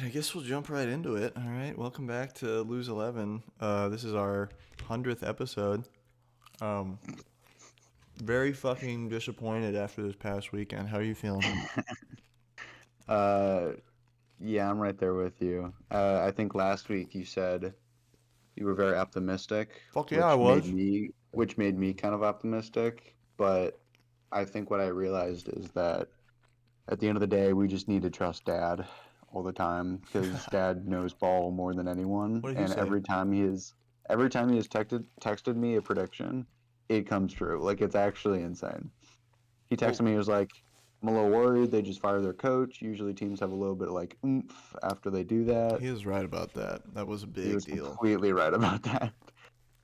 I guess we'll jump right into it. All right, welcome back to Lose 11. This is our 100th episode. Um, very fucking disappointed after this past weekend. How are you feeling? Uh, yeah, I'm right there with you. I think last week you said you were very optimistic, Fuck yeah, I which made was. me kind of optimistic. But I think what I realized is that at the end of the day, we just need to trust Dad all the time because Dad knows ball more than anyone. What did he And say? every time he has texted me a prediction, it comes true. Like it's actually insane. He Well, texted me. He was like, "I'm a little worried. They just fired their coach. Usually teams have a little bit of like oomph after they do that." he is right about that. That was a He big was deal. completely right about that.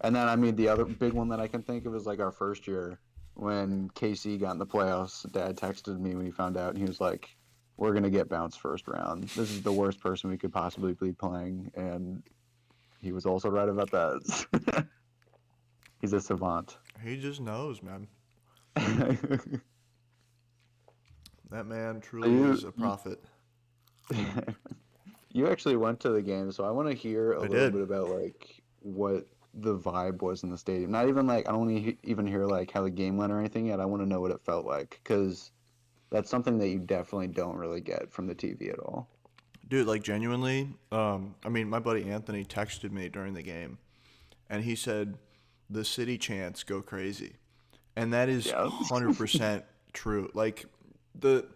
And then I mean, the other big one that I can think of is like our first year when KC got in the playoffs. Dad texted me when he found out, and he was like, "We're gonna get bounced first round. This is the worst person we could possibly be playing." And he was also right about that. He's a savant. He just knows, man. That man So truly you, is a you prophet. You actually went to the game, so I want to hear a I little did. bit about like what the vibe was in the stadium. Not even like I don't want to even hear like how the game went or anything yet. I want to know what it felt like because that's something that you definitely don't really get from the TV at all. Dude, like genuinely, I mean, my buddy Anthony texted me during the game, and he said, the city chants go crazy. And that is Yeah. 100% true. Like the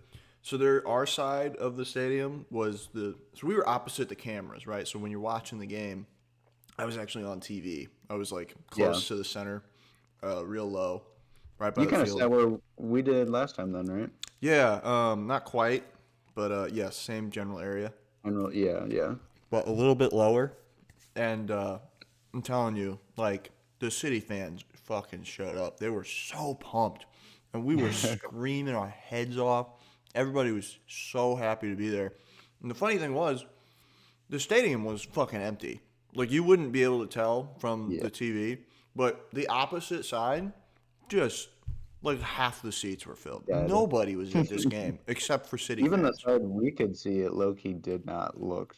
so there our side of the stadium was the so we were opposite the cameras, right? So when you're watching the game, I was actually on TV. I was like Yeah. close to the center, real low, right by You the kind of field. sat where we did last time then, right? Yeah, not quite, but yes, same general area, Yeah, yeah. but a little bit lower. And I'm telling you, like the city fans fucking showed up. They were so pumped, and we were screaming our heads off. Everybody was so happy to be there. And the funny thing was, the stadium was fucking empty. Like you wouldn't be able to tell from Yeah. the TV, but the opposite side, just like half the seats were filled. Dead. Nobody was at this game except for city Even the fans. side we could see it, low key did not look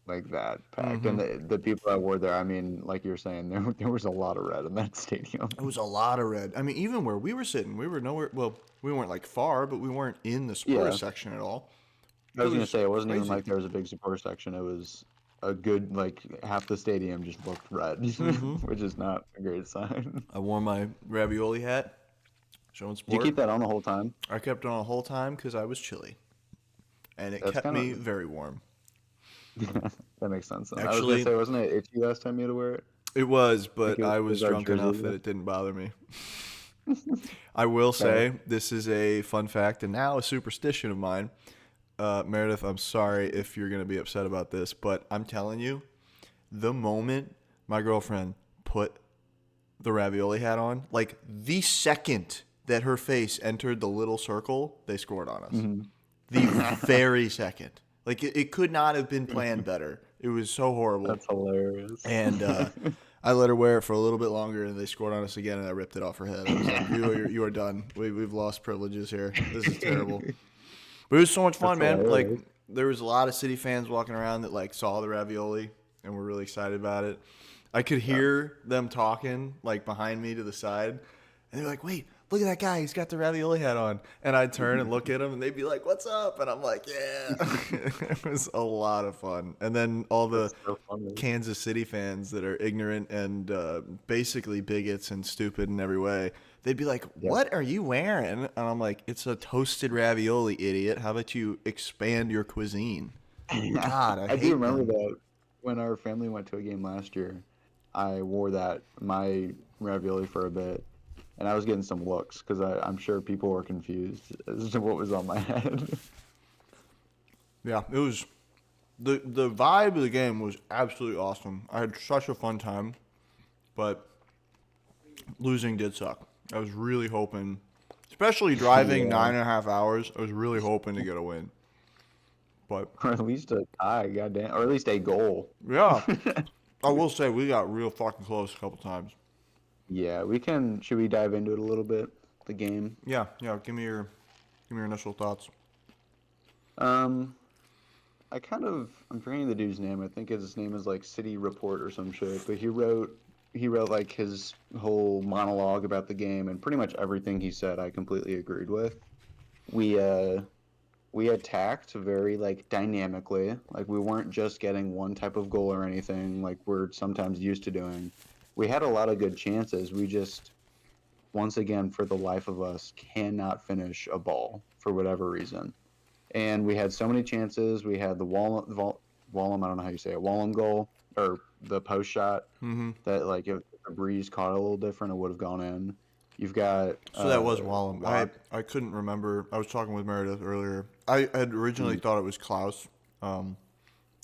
like that packed. And the people that were there, I mean, like you're saying, there was a lot of red in that stadium. It was a lot of red. I mean, even where we were sitting, we were nowhere. Well, we weren't like far, but we weren't in the Spurs Yeah, section at all. I It was gonna was say it wasn't even crazy. like there was a big supporter section. It was a good like half the stadium just looked red, which is not a great sign. I wore my ravioli hat, showing Did you keep sport. that on the whole time? I kept it on the whole time because I was chilly, and it That's kept kind me of very warm. that makes sense. Then. I was gonna Actually, say, wasn't it itchy last time you had to wear it? it was, I think but I it was was our drunk jersey. enough that it didn't bother me. I will Fair. say this is a fun fact and now a superstition of mine. Meredith, I'm sorry if you're going to be upset about this, but I'm telling you, the moment my girlfriend put the ravioli hat on, like the second that her face entered the little circle, they scored on us. Hmm. The very second. Like it could not have been planned better. It was so horrible. That's hilarious. And I let her wear it for a little bit longer, and they scored on us again, and I ripped it off her head. I was like, you are done. We've lost privileges here. This is terrible." But it was so much fun, That's man. Like hilarious. there was a lot of City fans walking around that like saw the ravioli and were really excited about it. I could Yeah. hear them talking like behind me to the side, and they're like, "Wait, look at that guy. He's got the ravioli hat on." And I'd turn and look at him, and they'd be like, "What's up?" And I'm like, "Yeah." It was a lot of fun. And then all the That's so funny. Kansas City fans that are ignorant and basically bigots and stupid in every way, they'd be like, Yeah. "What are you wearing?" And I'm like, "It's a toasted ravioli, idiot. How about you expand your cuisine?" God, I I do hate remember them. that when our family went to a game last year, I wore that my ravioli for a bit, and I was getting some looks because I'm sure people were confused as to what was on my head. Yeah, it was the vibe of the game was absolutely awesome. I had such a fun time, but losing did suck. I was really hoping, especially driving Yeah, 9.5 hours. I was really hoping to get a win, but or at least a tie, goddamn, or at least a goal. yeah, I will say we got real fucking close a couple times. Yeah, we can. Should we dive into it a little bit? The game. Yeah, yeah. Give me your initial thoughts. Um, I'm forgetting the dude's name. I think his name is like City Report or some shit. But he wrote like his whole monologue about the game, and pretty much everything he said I completely agreed with. We uh we attacked very like dynamically. Like we weren't just getting one type of goal or anything like we're sometimes used to doing. We had a lot of good chances. We just once again for the life of us cannot finish a ball for whatever reason. And we had so many chances. We had the Wallum, I don't know how you say it, Wallum goal or the post shot Mm-hmm. that like if the breeze caught it a little different, it would have gone in. You've got So that was Wallum. I Watt. I couldn't remember. I was talking with Meredith earlier. I had originally thought it was Klaus. And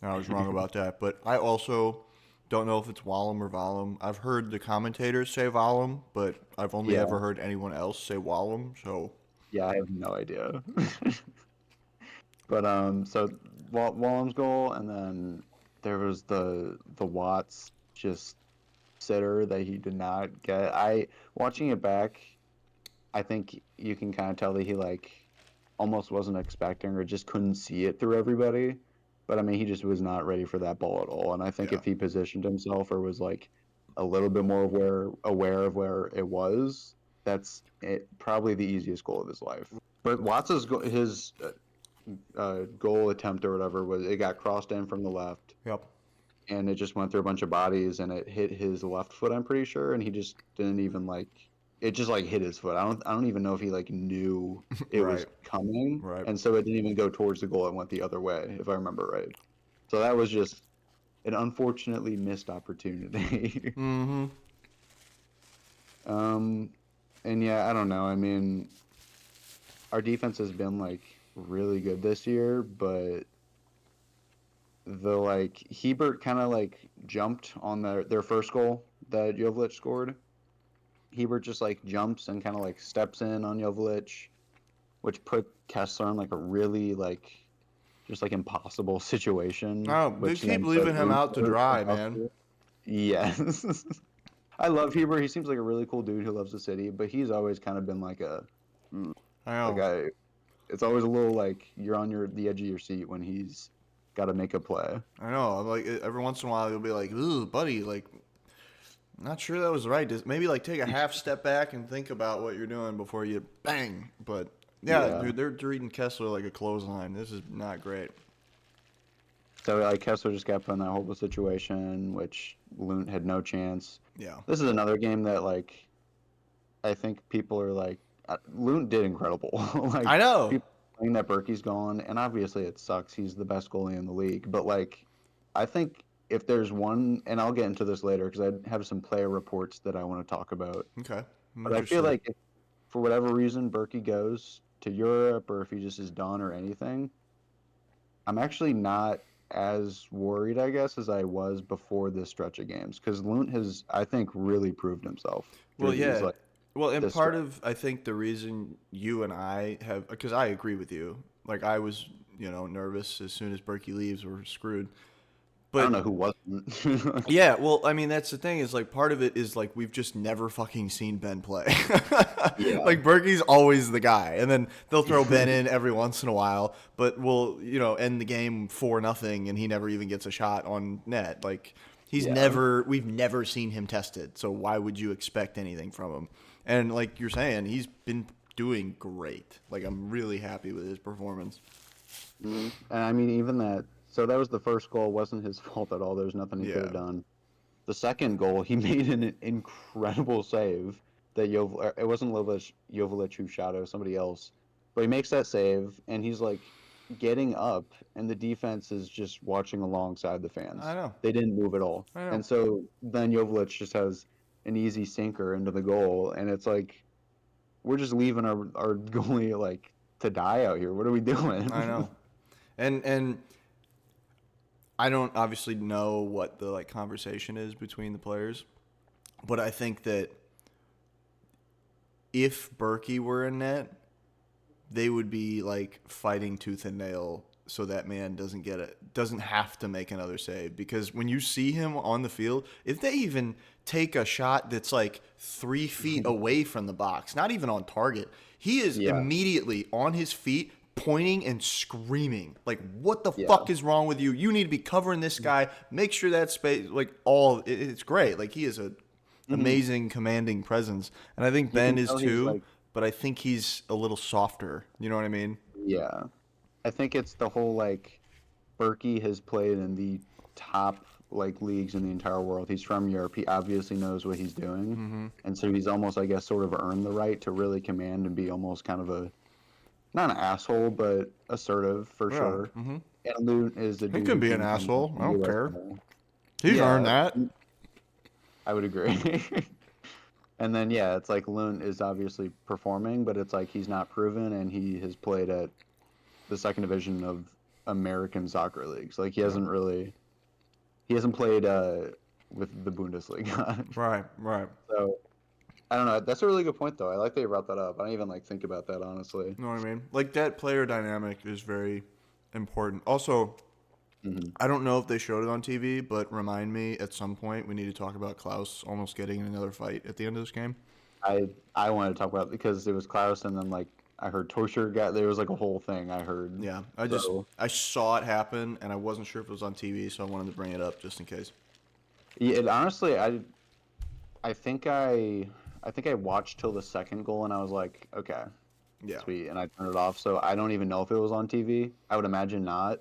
I was wrong about that. But I also don't know if it's Wallum or Vollum. I've heard the commentators say Vollum, but I've only Yeah, ever heard anyone else say Wallum. So yeah, I have no idea. But so Wallum's goal, and then there was the Watts just sitter that he did not get. I watching it back, I think you can kind of tell that he like almost wasn't expecting or just couldn't see it through everybody. But I mean, he just was not ready for that ball at all. And I think yeah, if he positioned himself or was like a little bit more aware of where it was, that's it, probably the easiest goal of his life. But his goal attempt or whatever was it got crossed in from the left yep, and it just went through a bunch of bodies and it hit his left foot, I'm pretty sure, and he just didn't even like it just like hit his foot. I don't even know if he like knew it was right, coming, right. and so it didn't even go towards the goal. It went the other way, if I remember right. So that was just an unfortunately missed opportunity. Mm-hmm. um, and yeah, I don't know. I mean, our defense has been like really good this year, but the like Hebert kind of like jumped on their first goal that Jovic scored. Hebert just like jumps and kind of like steps in on Jovic, which put Kessler in like a really like just like impossible situation, Oh, they which keep then put leaving him room out to for dry, man. Kessler. Yes. I love Hebert. He seems like a really cool dude who loves the city, but he's always kind of been like a mm, I like know, I it's always a little like you're on the edge of your seat when he's got to make a play. I know. I'm like every once in a while, you'll be like, "Ooh, buddy, like, not sure that was right." Just maybe like take a half step back and think about what you're doing before you bang. But yeah, Yeah. dude, they're treating Kessler like a clothesline. This is not great. So like Kessler just got put in that horrible situation, which Loon had no chance. Yeah, This is another game that like I think people are like Loon did incredible. Like I know. people are saying that Berkey's gone, and obviously it sucks. He's the best goalie in the league, but like I think if there's one, and I'll get into this later because I have some player reports that I want to talk about. Okay, I'm But I feel interested. like if for whatever reason Berkey goes to Europe or if he just is done or anything, I'm actually not as worried, I guess, as I was before this stretch of games because Lunt has, I think, really proved himself Well, through these yeah. like Well, and this part stretch. of I think the reason you and I have because I agree with you. Like I was, nervous as soon as Berkey leaves, we're screwed. I don't But know who wasn't. yeah, well, I mean that's the thing is like part of it is like we've just never fucking seen Ben play. Yeah. Like Berkey's always the guy, and then they'll throw Ben in every once in a while, but we'll end the game 4-0, and he never even gets a shot on net. Like Yeah. we've never seen him tested, so why would you expect anything from him? And like you're saying, he's been doing great. Like I'm really happy with his performance. And I mean, even that. So that was the first goal. Wasn't his fault at all. There was nothing he could Yeah, have done. The second goal, he made an incredible save. That it wasn't Jovic who shot it. It was somebody else. But he makes that save, and he's like getting up, and the defense is just watching alongside the I fans. know, They didn't move at all. I know. And so then Jovic just has an easy sinker into the goal, and it's like we're just leaving our goalie like to die out here. What are we I doing? know. And I don't obviously know what the like conversation is between the players, but I think that if Berkey were in net, they would be like fighting tooth and nail so that man doesn't have to make another save because when you see him on the field, if they even take a shot that's like 3 feet away from the box, not even on target, he is Yeah. immediately on his feet pointing and screaming. Like, what the Yeah. fuck is wrong with you? You need to be covering this guy. Make sure that space, like, it's great. Like, he is a Mhm. amazing, commanding presence. And I think You Ben can is tell he's too, like, but I think he's a little softer. You know what I mean? yeah. I think it's the whole like Berkey has played in the top like leagues in the entire world. He's from Europe. He obviously knows what he's doing. Mm-hmm. And so he's almost, I guess, sort of earned the right to really command and be almost kind of a not an asshole, but assertive for Yeah. sure. Mm-hmm. And Loot is the He dude could who be an came from asshole. I the don't US. care. He's earned Yeah, that. I would agree. And then yeah, it's like Loon is obviously performing, but it's like he's not proven, and he has played at the second division of American soccer leagues. Like Yeah. he hasn't played with the Bundesliga. Right. Right. So I don't know. That's a really good point though. I like that you brought that up. I don't even like think about that honestly. You know what I mean? Like, that player dynamic is very important. Also, Hmm. I don't know if they showed it on TV, but remind me at some point we need to talk about Klaus almost getting in another fight at the end of this game. I wanted to talk about it because it was Klaus, and then like I heard Torture got there was like a whole thing I heard. Yeah, So I saw it happen and I wasn't sure if it was on TV, so I wanted to bring it up just in case. yeah, it, honestly, I think I watched till the second goal, and I was like, okay, Yeah. sweet, and I turned it off. So I don't even know if it was on TV. I would imagine not,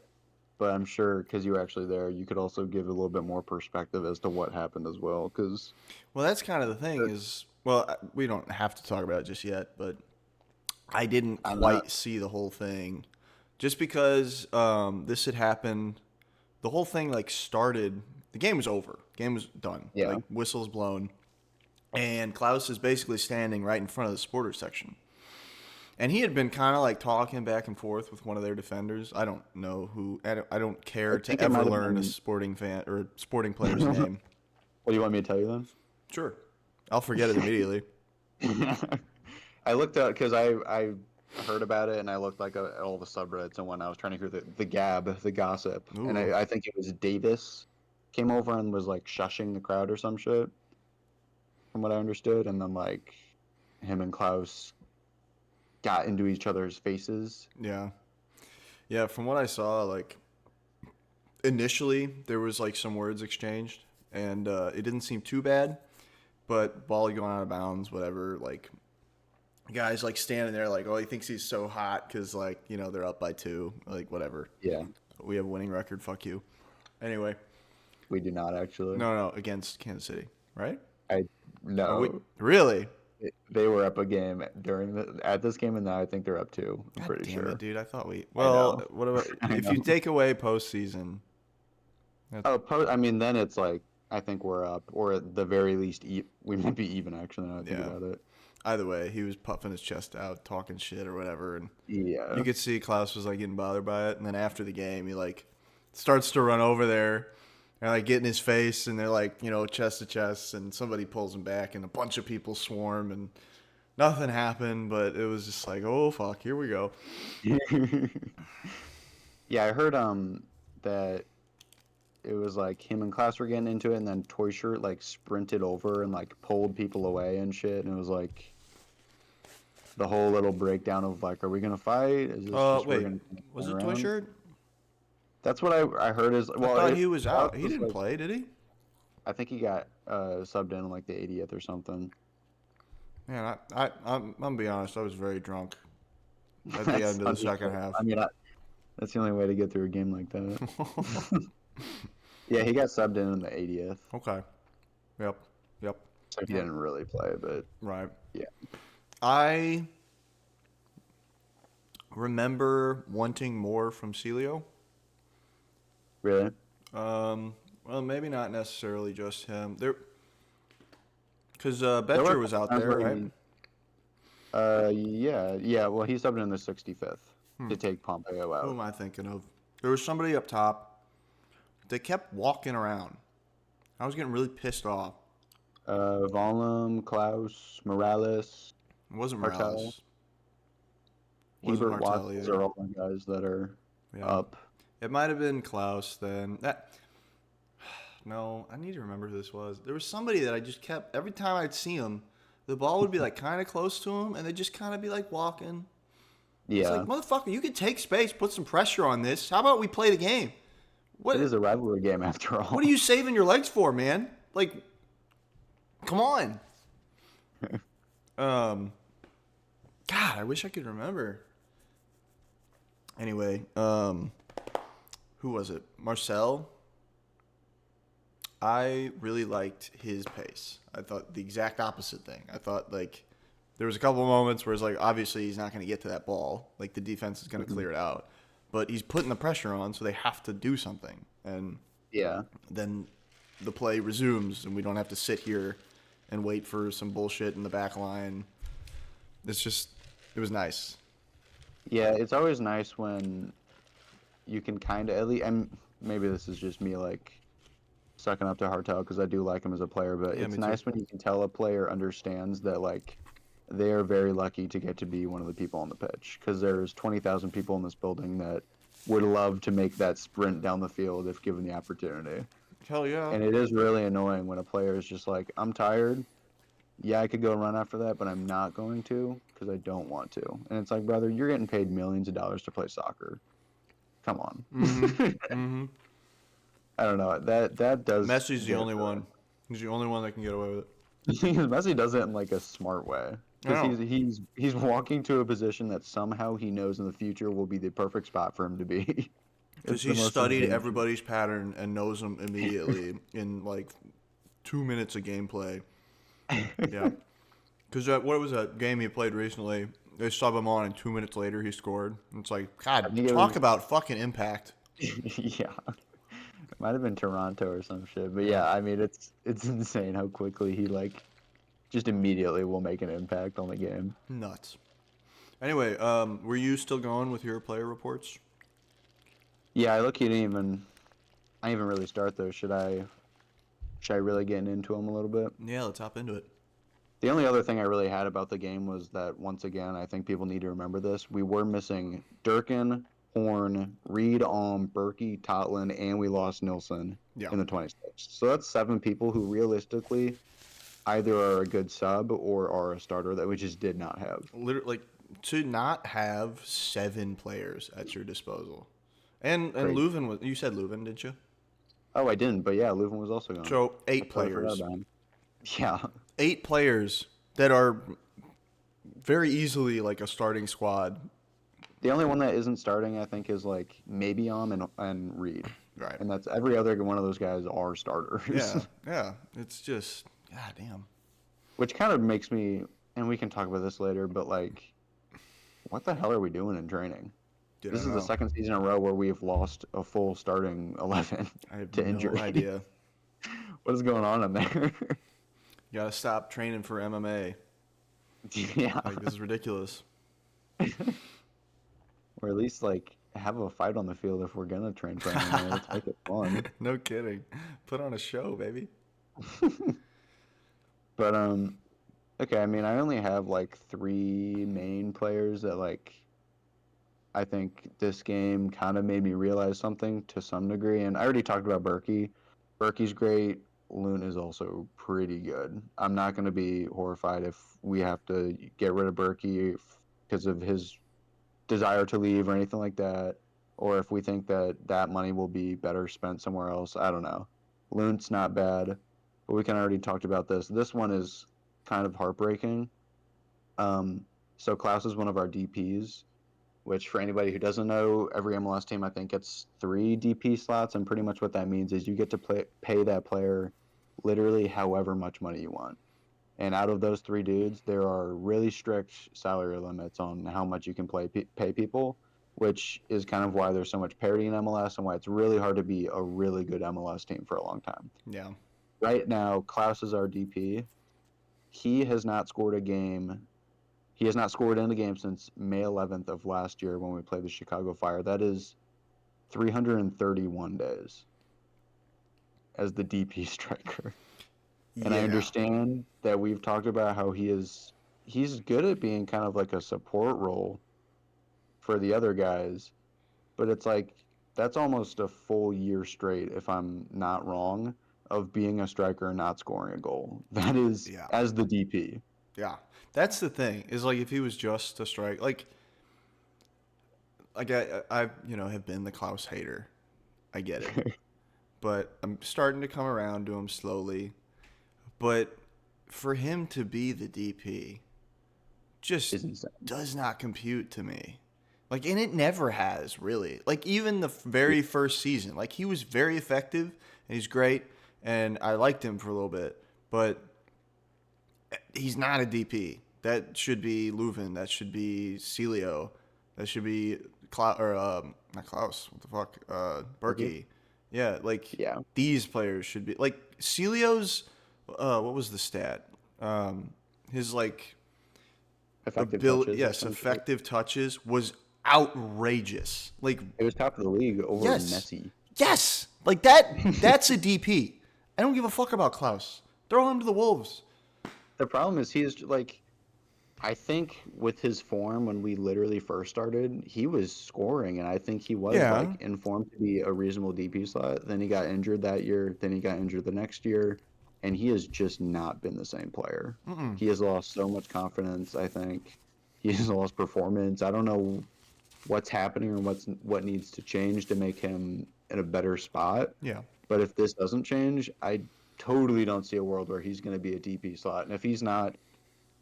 but I'm sure because you were actually there, you could also give a little bit more perspective as to what happened as well. Because Well, that's kind of the thing is, well, we don't have to talk about it just yet, but I didn't I'm not. quite see the whole thing. Just because this had happened, the whole thing like started. The game was over. Game was done. Yeah. Like, whistles blown, and Klaus is basically standing right in front of the supporters section. And he had been kind of like talking back and forth with one of their defenders. I don't know who. I don't care I to think it ever might have learn a been. sporting fan or sporting player's name. What do you want me to tell you Sure, I'll forget it immediately. then? I looked up because I heard about it, and I looked like at all the subreddits and when I was trying to hear the gab, the gossip, and Ooh, I think it was Davis came over and was like shushing the crowd or some shit, from what I understood, and then like him and Klaus got into each other's faces. yeah, yeah. From what I saw, like initially there was like some words exchanged, and it didn't seem too bad. But ball going out of bounds, whatever. Like, guys like standing there, like, oh, he thinks he's so hot because like they're up by 2, like whatever. Yeah, We have a winning record. Fuck you. Anyway, we do not actually. no, against Kansas City, right? I Are we no, really? they were up a game during at this game, and now I think they're up 2. I'm God pretty damn it, sure. dude! I thought we. I Well, know. what about I if you know. take away postseason? That's, Oh, I mean, then it's like I think we're up, or at the very least, we might be even. Actually, now I think yeah. about it. Either way, he was puffing his chest out, talking shit or whatever, and you Yeah. could see Klaus was like getting bothered by it. And then after the game, he like starts to run over there and like get in his face, and they're like chest to chest, and somebody pulls him back, and a bunch of people swarm, and nothing happened, but it was just like, oh fuck, here we go. Yeah, I heard that it was like him and Klaus were getting into it, and then Toy Shirt like sprinted over and like pulled people away and shit, and it was like the whole little breakdown of like, are we gonna fight? Is this just we're Wait, gonna was turn it Toy around? Shirt? That's what I heard is I well, thought it he was Klaus out. He was didn't like play, did he? I think he got subbed in like the 80th or something. Man, I'm gonna be honest. I was very drunk at the That's end of the second understandable. half. I mean, that's the only way to get through a game like that. Yeah, he got subbed in the 80th, Okay. Yep. Yep. so he Yep. didn't really play, but Right. yeah. I remember wanting more from Celio. Really? Well, maybe not necessarily just him. Because There were a Betcher was couple out times there, where right? yeah. Well, he subbed in the 65th Hmm. to take Pompeo Who out. am I thinking of? There was somebody up top. They kept walking around. I was getting really pissed off. Volum, Klaus, Morales, It wasn't Martel, Morales. It wasn't Hebert, Martel Watts. Those either. are all the guys that are Yeah. up. It might have been Klaus then. No, I need to remember who this was. There was somebody that I just kept every time I'd see him, the ball would be like kind of close to him, and they'd just kind of be like walking, It's like, Yeah, motherfucker, you can take space, put some pressure on this. How about we play the game? it is What a rivalry game after what all. are you saving your legs for, man? Like, come on. Um, God, I wish I could remember. Anyway, who was it? Marcel. I really liked his pace. I thought the exact opposite thing. I thought like there was a couple of moments where it's like obviously he's not going to get to that ball. Like the defense is going to clear it out, but he's putting the pressure on, so they have to do something. And Yeah. then the play resumes, and we don't have to sit here and wait for some bullshit in the back line. It's just it was nice. Yeah, it's always nice when you can kind of at least. And maybe this is just me like sucking up to Hartel because I do like him as a player, but Yeah, it's me too. nice when you can tell a player understands that like they are very lucky to get to be one of the people on the pitch because there's 20,000 people in this building that would love to make that sprint down the field if given the opportunity. Hell yeah. And it is really annoying when a player is just like, I'm tired. Yeah, I could go run after that, but I'm not going to because I don't want to. And it's like, brother, you're getting paid millions of dollars to play soccer. Come on. Mm-hmm. Mm-hmm. I don't know. That does Messi's the get only one. He's the only one that can get away with it. Messi does it in like a smart way I because know. he's walking to a position that somehow he knows in the future will be the perfect spot for him to be. Because It's the he's most studied insane shit. everybody's pattern and knows them immediately in like 2 minutes of gameplay. Yeah. Because what was that game he played recently? They sub him on, and 2 minutes later he scored. It's like, I God, think it talk was about fucking impact. yeah. It might have been Toronto or some shit, but Yeah. yeah, I mean it's insane how quickly he like just immediately will make an impact on the game. Nuts. Anyway, were you still going with your player reports? Yeah, I look. He didn't even. I didn't even really start those. Should I really get into them a little bit? Yeah, let's hop into it. The only other thing I really had about the game was that once again, I think people need to remember this. We were missing Durkin, Horn, Reed, Berkey, Totland, and we lost Nilsson Yeah. in the 26. So that's 7 people who realistically either are a good sub or are a starter that we just did not have. Literally, like, to not have 7 players at your disposal. And Crazy. Leuven was, you said Leuven, didn't you? Oh, I didn't, but yeah, Leuven was also gone. So I 8 totally forgot players. about him. Yeah. 8 players that are very easily like a starting squad. The only one that isn't starting, I think, is like maybe and Reed. Right. And that's every other one of those guys are Yeah. starters. Yeah. It's just, god damn. Which kind of makes me, and we can talk about this later, but like, what the hell are we doing in training? Dude, I This don't is the know. second season in a row where we've lost a full starting 11 I have to no injury. idea. What is going on in there? You gotta stop training for MMA. Yeah. Like, this is ridiculous. Or at least like have a fight on the field if we're gonna train for MMA. Let's make it fun. No kidding. Put on a show, baby. But okay, I mean I only have like 3 main players that like I think this game kind of made me realize something to some degree. And I already talked about Berkey. Berkey's great. Loon is also pretty good. I'm not going to be horrified if we have to get rid of Berkey because of his desire to leave or anything like that, or if we think that that money will be better spent somewhere else. I don't know. Loon's not bad, but we kind of already talked about this. This one is kind of heartbreaking. So Klaus is one of our DPs, which for anybody who doesn't know, every MLS team I think gets 3 DP slots, and pretty much what that means is you get to pay that player literally however much money you want. And out of those 3 dudes, there are really strict salary limits on how much you can pay people, which is kind of why there's so much parity in MLS and why it's really hard to be a really good MLS team for a long time. Yeah. Right now, Klaus is our DP. He has not scored a game. He has not scored in a game since May 11th of last year when we played the Chicago Fire. That is 331 days as the DP striker. And I Yeah. understand that we've talked about how he's good at being kind of like a support role for the other guys, but it's like that's almost a full year straight, if I'm not wrong, of being a striker and not scoring a goal. That is Yeah. as the DP. Yeah. That's the thing. Is like if he was just a strike, like like I have been the Klaus hater. I get it, but I'm starting to come around to him slowly. But for him to be the DP just Is insane. does not compute to me. Like, and it never has really. Like, even the very first season, like he was very effective and he's great, and I liked him for a little bit, but he's not a DP. That should be Leuven. That should be Celio. That should be not Klaus. What the fuck? Berkey. Yeah, like Yeah. these players should be like Celio's. What was the stat? His like Effective ability. touches. Yes, effective touches was outrageous. Like, It was top of the league over yes, Messi. yes, like that. That's a DP. I don't give a fuck about Klaus. Throw him to the Wolves. The problem is he's like, I think with his form when we literally first started, he was scoring, and I think he was Yeah. like informed to be a reasonable DP slot. Then he got injured that year. Then he got injured the next year, and he has just not been the same player. Mm-mm. He has lost so much confidence. I think he has lost performance. I don't know what's happening or what needs to change to make him in a better spot. Yeah. But if this doesn't change, I totally don't see a world where he's going to be a DP slot. And if he's not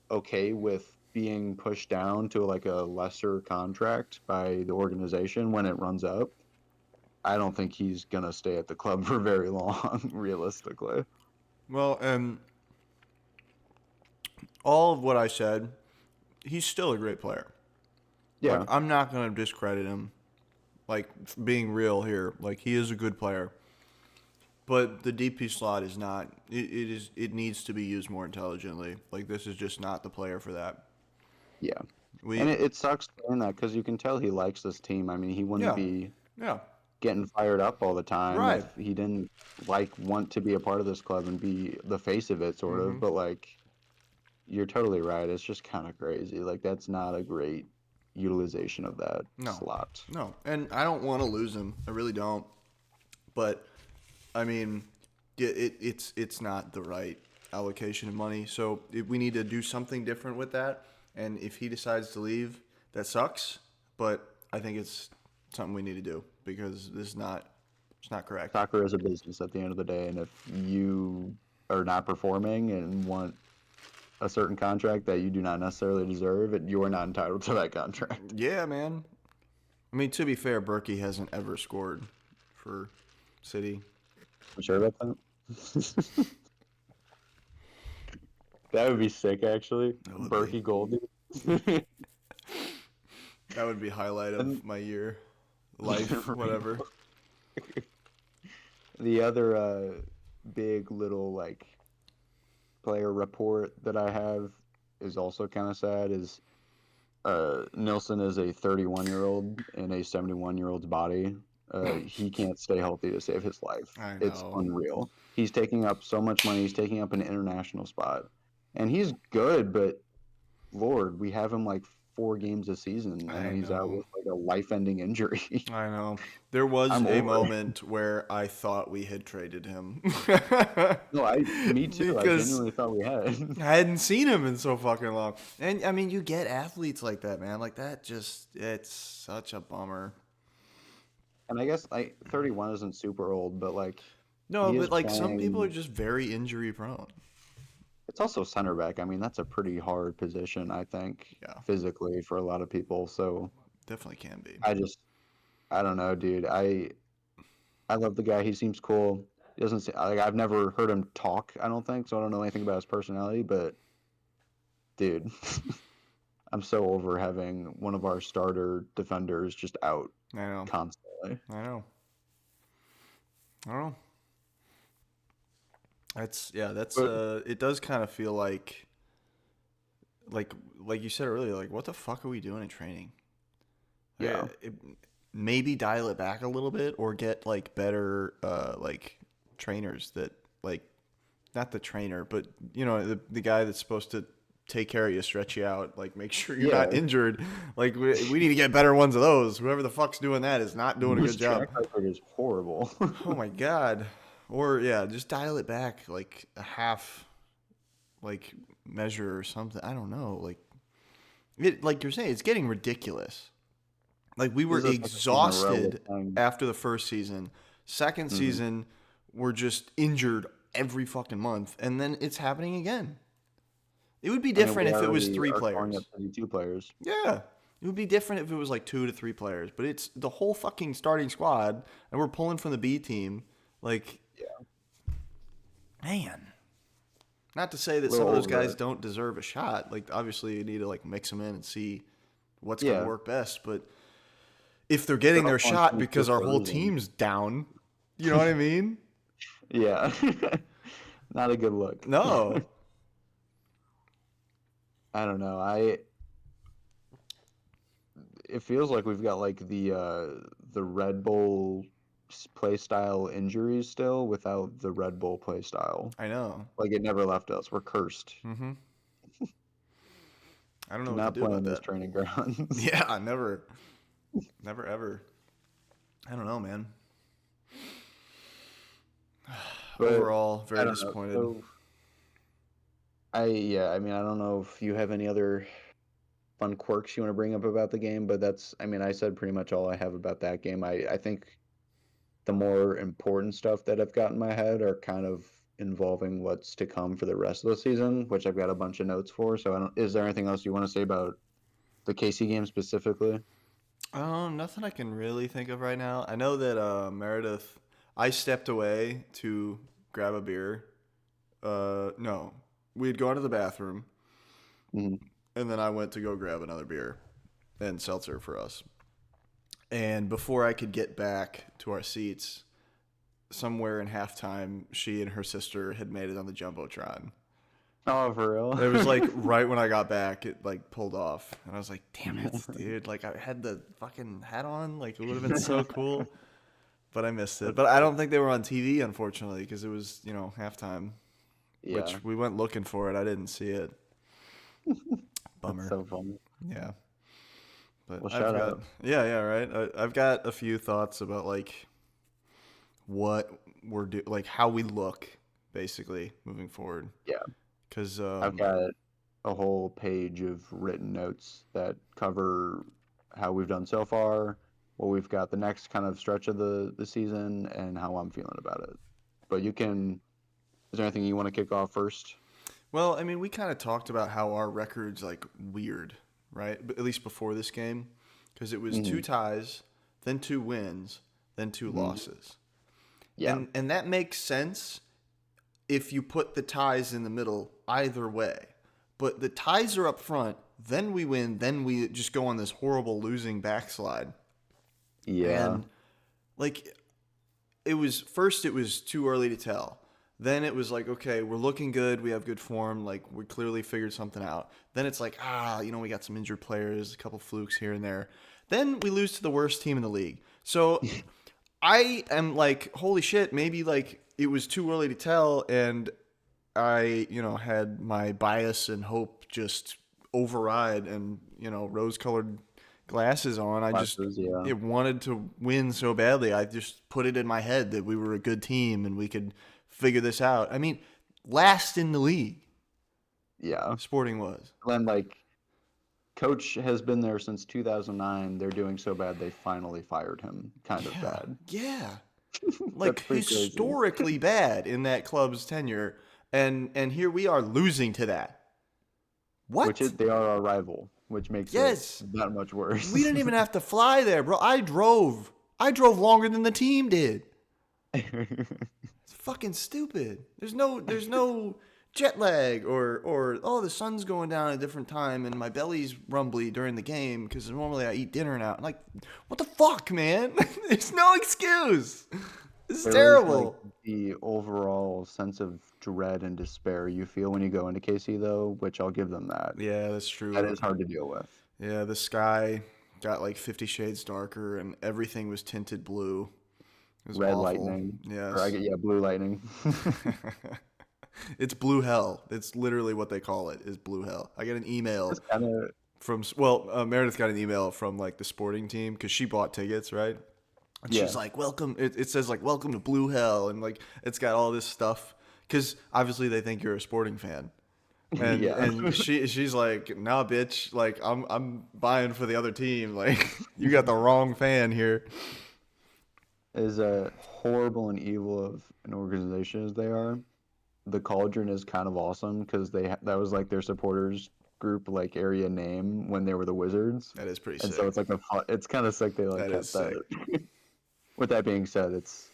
okay with being pushed down to like a lesser contract by the organization when it runs up, I don't think he's going to stay at the club for very long, realistically. Well, and all of what I said, he's still a great player. Like, Yeah. I'm not going to discredit him. Like, being real here, like he is a good player. But the DP slot is not. It needs to be used more intelligently. Like, this is just not the player for that. Yeah. We And it sucks doing that because you can tell he likes this team. I mean, he wouldn't Yeah. be Yeah. getting fired up all the time Right. if he didn't want to be a part of this club and be the face of it, sort of. Mm-hmm. But like, you're totally right. It's just kind of crazy. Like, that's not a great utilization of that No. slot. No. And I don't want to lose him. I really don't. But I mean, it's not the right allocation of money. So we need to do something different with that. And if he decides to leave, that sucks. But I think it's something we need to do because it's not correct. Soccer is a business at the end of the day, and if you are not performing and want a certain contract that you do not necessarily deserve, you are not entitled to that contract. Yeah, man. I mean, to be fair, Berkey hasn't ever scored for City. I'm sure about that. That would be sick, actually. That would be. Berkey Goldie. That would be highlight of my year, life, whatever. The other big little like player report that I have is also kind of sad. Is Nilsson is a 31-year-old in a 71-year-old's body. He can't stay healthy to save his life. I know. It's unreal. He's taking up so much money. He's taking up an international spot, and he's good. But Lord, we have him like 4 games a season, and he's out know. with like a life-ending injury. I know. There was I'm a over it. moment where I thought we had traded him. No, me too. Because I genuinely thought we had. I hadn't seen him in so fucking long. And I mean, you get athletes like that, man. Like that it's such a bummer. And I guess like 31 isn't super old, but like No, he but is like some people are playing. just very injury prone. It's also center back. I mean, that's a pretty hard position, I think, Yeah. physically for a lot of people. So Definitely can be. I don't know, dude. I love the guy. He seems cool. He doesn't say, like, I've never heard him talk, I don't think, so I don't know anything about his personality, but dude, I'm so over having one of our starter defenders just out I know. constantly. I know. I don't know. That's But it does kind of feel like you said earlier, like what the fuck are we doing in training? yeah, Maybe dial it back a little bit or get like better like trainers that like not the trainer, but you know, the guy that's supposed to take care of you, stretch you out, like make sure you're not yeah. injured. Like we need to get better ones of those. Whoever the fuck's doing that is not doing a His good job. track record is horrible. Oh my god. Or yeah, just dial it back like a half like measure or something. I don't know. Like you're saying, it's getting ridiculous. Like we This were is the second season in a row with exhausted 10. after the first season. Second Mhm. season, we're just injured every fucking month, and then it's happening again. It would be I mean, different we if it was already three are calling players. up 32 players. Yeah. It would be different if it was like 2 to 3 players, but it's the whole fucking starting squad, and we're pulling from the B team. Like, Yeah, man. Not to say that a some little of those over guys it. don't deserve a shot. Like, obviously, you need to like mix them in and see what's going to Yeah, work best. But if they're they're getting their also on shot 22 because our for a whole reason. team's down, you know what I mean? Yeah, not a good look. No. I don't know. It feels like we've got like the Red Bull play style injuries still without the Red Bull play style. I know. Like it never left us. We're cursed. Mm-hmm. I don't know what to Cannot do play in about those that. training grounds. Yeah, never. Never ever. I don't know, man. But Overall, I very don't know. disappointed. So I mean I don't know if you have any other fun quirks you want to bring up about the game, but I mean I said pretty much all I have about that game. I think the more important stuff that I've got in my head are kind of involving what's to come for the rest of the season, which I've got a bunch of notes for. So is there anything else you want to say about the KC game specifically? Nothing I can really think of right now. I know that Meredith, I stepped away to grab a beer. No, we had gone to the bathroom, Hmm. and then I went to go grab another beer and seltzer for us. And before I could get back to our seats, somewhere in halftime, she and her sister had made it on the jumbotron. Oh, for It was like real? right when I got back, it like pulled off, and I was like, "Damn it, dude!" Like I had the fucking hat on, like it would have been so cool, but I missed it. That's But I funny. don't think they were on TV, unfortunately, because it was halftime, Yeah, which we went looking for it. I didn't see it. that's Bummer. so funny. Yeah, but Well, I've shout got out. yeah, right. I've got a few thoughts about like what like how we look basically moving forward, Yeah, because I've got a whole page of written notes that cover how we've done so far, what we've got the next kind of stretch of the season, and how I'm feeling about it. But is there anything you want to kick off first? well, I mean, we kind of talked about how our record's like weird, right? But at least before this game, because it was Hmm. 2 ties, then 2 wins, then 2 losses, Yeah, and that makes sense if you put the ties in the middle either way. But the ties are up front, then we win, then we just go on this horrible losing backslide, yeah, and like it was too early to tell. Then it was like, okay, we're looking good. We have good form. Like we clearly figured something out. Then it's like, we got some injured players, a couple flukes here and there. Then we lose to the worst team in the league. So I am like, holy shit, maybe like it was too early to tell, and I, had my bias and hope just override, and rose-colored glasses on. I just classes, yeah, it wanted to win so badly. I just put it in my head that we were a good team and we could figure this out. I mean, last in the league, yeah. Sporting was. Then like coach has been there since 2009. They're doing so bad they finally fired him. Kind of Yeah, bad. yeah. That's Like pretty crazy. historically bad in that club's tenure, and here we are losing to that. What? They are our rival, which makes it Yes. that much We worse. didn't even have to fly there, bro. I drove. I drove longer than the team did. It's fucking stupid. There's no jet lag or oh the sun's going down at a different time and my belly's rumbly during the game because normally I eat dinner now. Like, what the fuck, man? There's no excuse. This is There is like terrible. the overall sense of dread and despair you feel when you go into KC though, which I'll give them that. Yeah, that's That true. is hard to deal with. Yeah, the sky got like 50 shades darker and everything was tinted blue. It was Red awful. lightning, or I Yes. get yeah, blue lightning. It's blue hell. It's literally what they call it is blue hell. I get an email That's kind of Meredith got an email from like the sporting team because she bought tickets, right? And yeah, she's like, "Welcome." It says like, "Welcome to Blue Hell," and like it's got all this stuff because obviously they think you're a sporting fan. And Yeah. she's like, nah, bitch, like I'm buying for the other team. Like you got the wrong fan here. As horrible and evil of an organization as they are, the Cauldron is kind of awesome because that was like their supporters group like area name when they were the Wizards, That is pretty and so sick. it's like it's kind of sick they like That is kept sick. that. With that being said, it's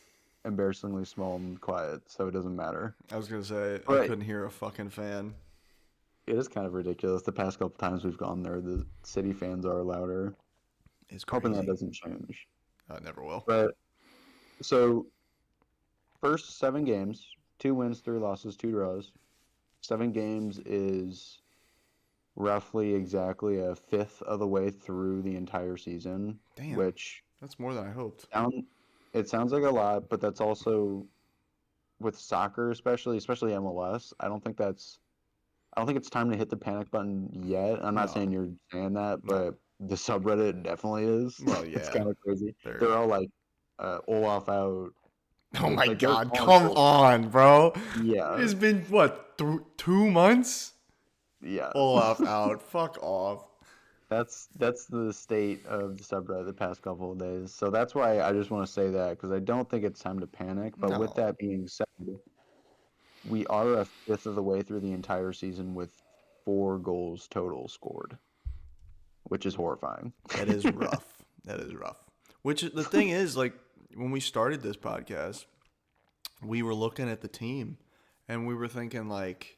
embarrassingly small and quiet, so it doesn't matter. I was gonna say I But couldn't hear a fucking fan. it is kind of ridiculous. The past couple times we've gone there, the city fans are louder. It's Hoping that crazy. doesn't change. I never will. But so first 7 games, 2 wins, 3 losses, 2 draws. 7 games is roughly exactly a fifth of the way through the entire season, Damn, which that's more than I hoped. it sounds like a lot, but that's also with soccer, especially MLS. I don't think it's time to hit the panic button yet. I'm not No, saying you're saying that, no. but the subreddit definitely is. Well, It's yeah. kind of crazy. Very. They're all like, Olaf out. Oh my Like they're god, calling come for, on, bro. yeah, It's been what 2 months? yeah. Olaf out. Fuck off. That's the state of the subreddit the past couple of days. So that's why I just want to say that because I don't think it's time to panic. But with No, that being said, we are a fifth of the way through the entire season with 4 goals total scored, which is horrifying. that is rough. That is rough. Which the thing is, like when we started this podcast, we were looking at the team, and we were thinking like,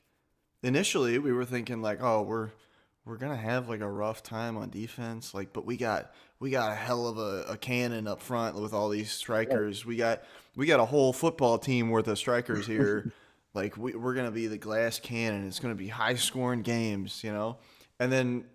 initially we were thinking like, oh, we're gonna have like a rough time on defense, like, but we got a hell of a cannon up front with all these strikers. We got a whole football team worth of strikers here. Like we're gonna be the glass cannon. It's gonna be high scoring games, And then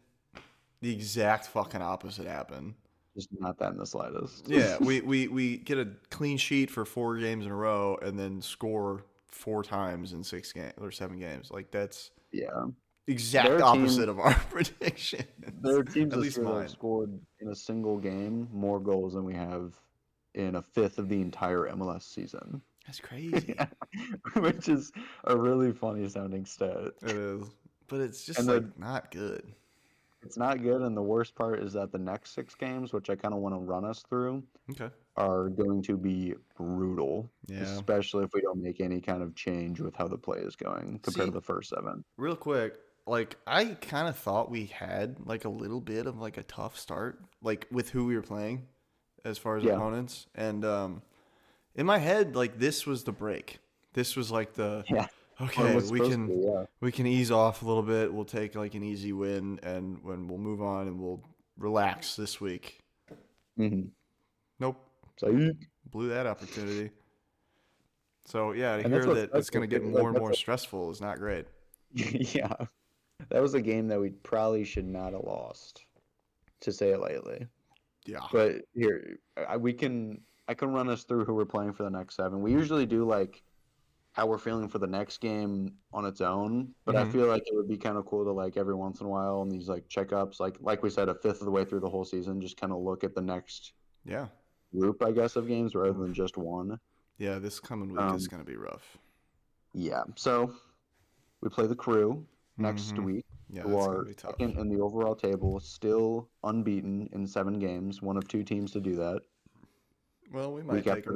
the exact fucking opposite happened. Just not that in the slightest. Yeah, we get a clean sheet for 4 games in a row and then score 4 times in 6 games or 7 games. Like that's Yeah. exact There are opposite teams of our predictions. there are teams At this least year that have mine. scored in a single game more goals than we have in a fifth of the entire MLS season. That's crazy. Which is a really funny sounding stat. It is. But it's just And like not good. it's not good, and the worst part is that the next 6 games, which I kind of want to run us through, Okay. are going to be brutal, Yeah. especially if we don't make any kind of change with how the play is going compared to See, the first 7. real quick, like I kind of thought we had like a little bit of like a tough start, like with who we were playing as far as Yeah, opponents. And in my head, like this was the break. This was like the yeah, well, it okay, was we supposed to can be, yeah. we can ease off a little bit. We'll take like an easy win, and when we'll move on and we'll relax this week. Mm-hmm. Nope, So you, blew that opportunity. So yeah, to and that's hear what's that it's stressful going to get too. more Like and that's more stressful is not great. yeah, that was a game that we probably should not have lost, to say it lightly. Yeah. But here, I can run us through who we're playing for the next 7. We usually do like how we're feeling for the next game on its own, but I Hmm. feel like it would be kind of cool to like every once in a while in these like checkups, like we said, a fifth of the way through the whole season, just kind of look at the next Yeah. group, I guess, of games rather than Oof. just one. Yeah, this coming week is Um, going to be rough. yeah. So we play the Crew next Hmm. week, Yeah, who that's going to are be tough. second in the overall table, still unbeaten in 7 games, one of 2 teams to do that. Well, we might Week take after them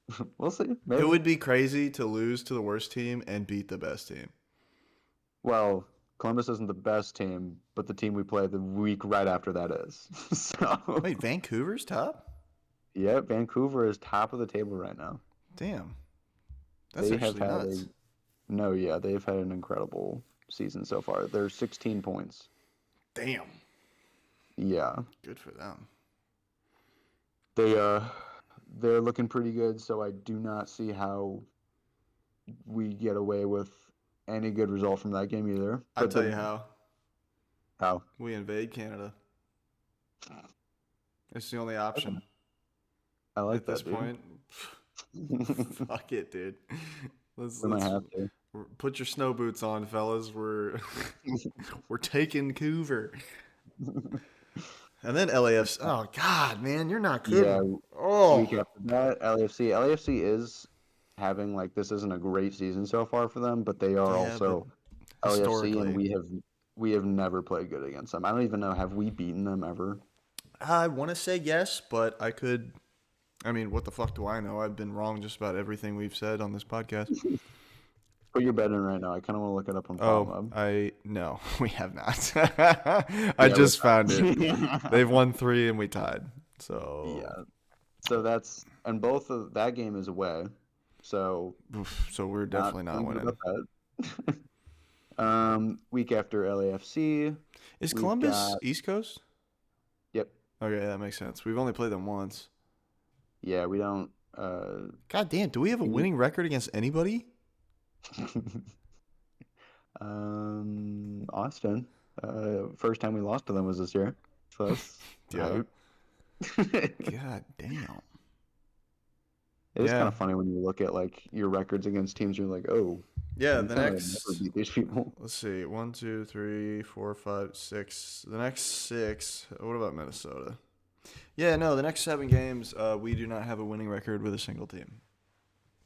that, down. we'll see, It maybe. would be crazy to lose to the worst team and beat the best team. Well, Columbus isn't the best team, but the team we play the week right after that is. So, Wait, Vancouver's top? yeah, Vancouver is top of the table right now. Damn, that's They have actually had nuts. they've had an incredible season so far. They're 16 points. Damn, Yeah. good for them. They they're looking pretty good, so I do not see how we get away with any good result from that game either. I But tell you the how we invade Canada. It's the only option I like at this that, dude. point. Fuck it, dude. Let's We might let's have to. put your snow boots on, fellas. We're taking Vancouver. And then LAFC. Oh God, man, you're not Yeah, kidding. Oh, week after that, LAFC. LAFC is having like this isn't a great season so far for them, but they are yeah, but also LAFC, and historically. we have never played good against them. I don't even know, have we beaten them ever? I want to say yes, but I could. I mean, what the fuck do I know? I've been wrong just about everything we've said on this podcast. Put your bet in right now. I kind of want to look it up on Foul Oh, Mob. no, we have not. I Yeah, just found it. we're They've won 3 and we tied. So, yeah. So that's and both of that game is away. So oof, so we're not definitely not feeling good winning. about that. Week after LAFC, Is we've Columbus got East Coast? yep. Okay, that makes sense. We've only played them once. Yeah, we don't God damn, do we have a we winning record against anybody? Austin. First time we lost to them was this year. So that's Yeah. hype. God damn. It is kind Yeah. of funny when you look at like your records against teams. You're like, oh, Yeah, we the kind of never next. beat these people. Let's see. 1, 2, 3, 4, 5, 6. The next 6. What about Minnesota? Yeah, no, the next 7 games, we do not have a winning record with a single team.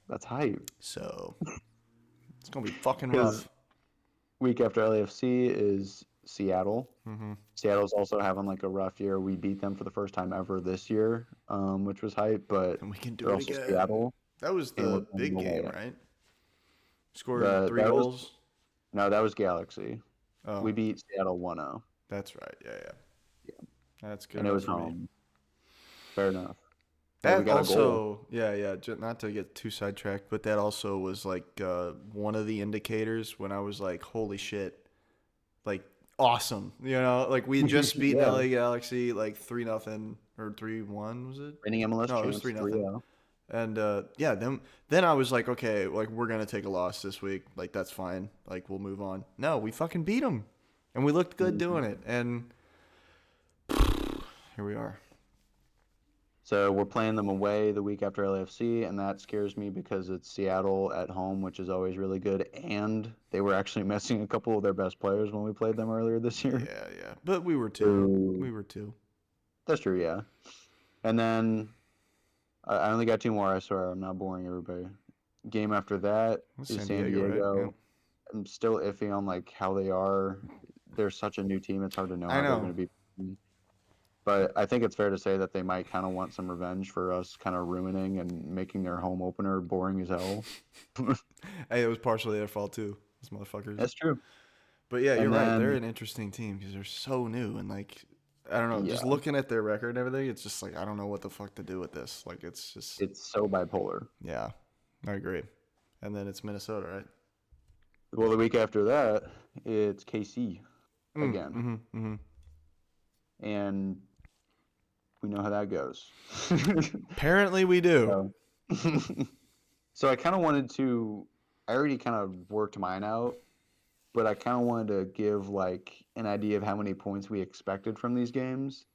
That's hype. So it's gonna be fucking Because rough. week after LAFC is Seattle. Hmm. Seattle's also having like a rough year. We beat them for the first time ever this year, which was hype. But And we can do they're it also again. Seattle, That was and we're the playing big them game, away. right? Scored 3 That was goals. no, that was Galaxy. Oh, We beat Seattle 1-0. that's right. Yeah, yeah. Yeah, That's good and it enough was for me. home. Fair enough. Hey, we That got a goal. also, yeah, yeah. Not to get too sidetracked, but that also was like one of the indicators when I was like, "Holy shit!" Like awesome, Like we had just beaten Yeah, LA Galaxy like 3-0 or 3-1 was it? winning MLS No, it was champs 3-0. 3-0. And yeah, then I was like, okay, like we're gonna take a loss this week. Like that's fine. Like we'll move on. No, we fucking beat them, and we looked good Mhm. doing it. And here we are. So we're playing them away the week after LAFC, and that scares me because it's Seattle at home, which is always really good. And they were actually missing a couple of their best players when we played them earlier this year. Yeah, yeah. But we were two. So We were two. that's true, yeah. And then I only got two more. I swear, I'm not boring everybody. Game after that That's is San San Diego, right? Yeah. Diego. I'm still iffy on like how they are. They're such a new team; it's hard to know I how they're know. going to be. But I think it's fair to say that they might kind of want some revenge for us kind of ruining and making their home opener boring as hell. Hey, it was partially their fault too. Those motherfuckers. That's true. But yeah, you're And right. They're then, an interesting team because they're so new and like I don't know. Just yeah, looking at their record and everything, it's just like I don't know what the fuck to do with this. Like it's just it's so bipolar. yeah, I agree. And then it's Minnesota, right? Well, the week after that, it's KC again. Mm-hmm. Mm-hmm. And we know how that goes. Apparently, we do. So, so I kind of wanted to, I already kind of worked mine out, but I kind of wanted to give like an idea of how many points we expected from these games.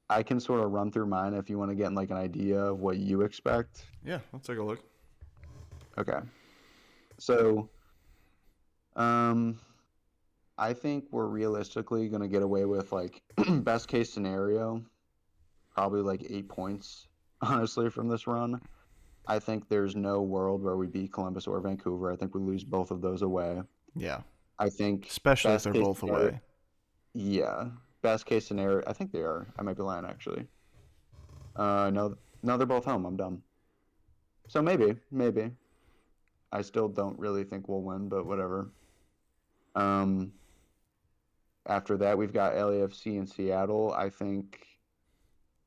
I can sort of run through mine if you want to get like an idea of what you expect. Yeah, let's take a look. Okay. So, um, I think we're realistically going to get away with like best case scenario, probably like 8 points, honestly, from this run. I think there's no world where we beat Columbus or Vancouver. I think we lose both of those away. Yeah, I think especially if best they're case both scenario, away. yeah, best case scenario. I think they are. I might be lying actually. No, no, they're both home. I'm dumb. So maybe. I still don't really think we'll win, but whatever. Um, After that, we've got LAFC in Seattle. I think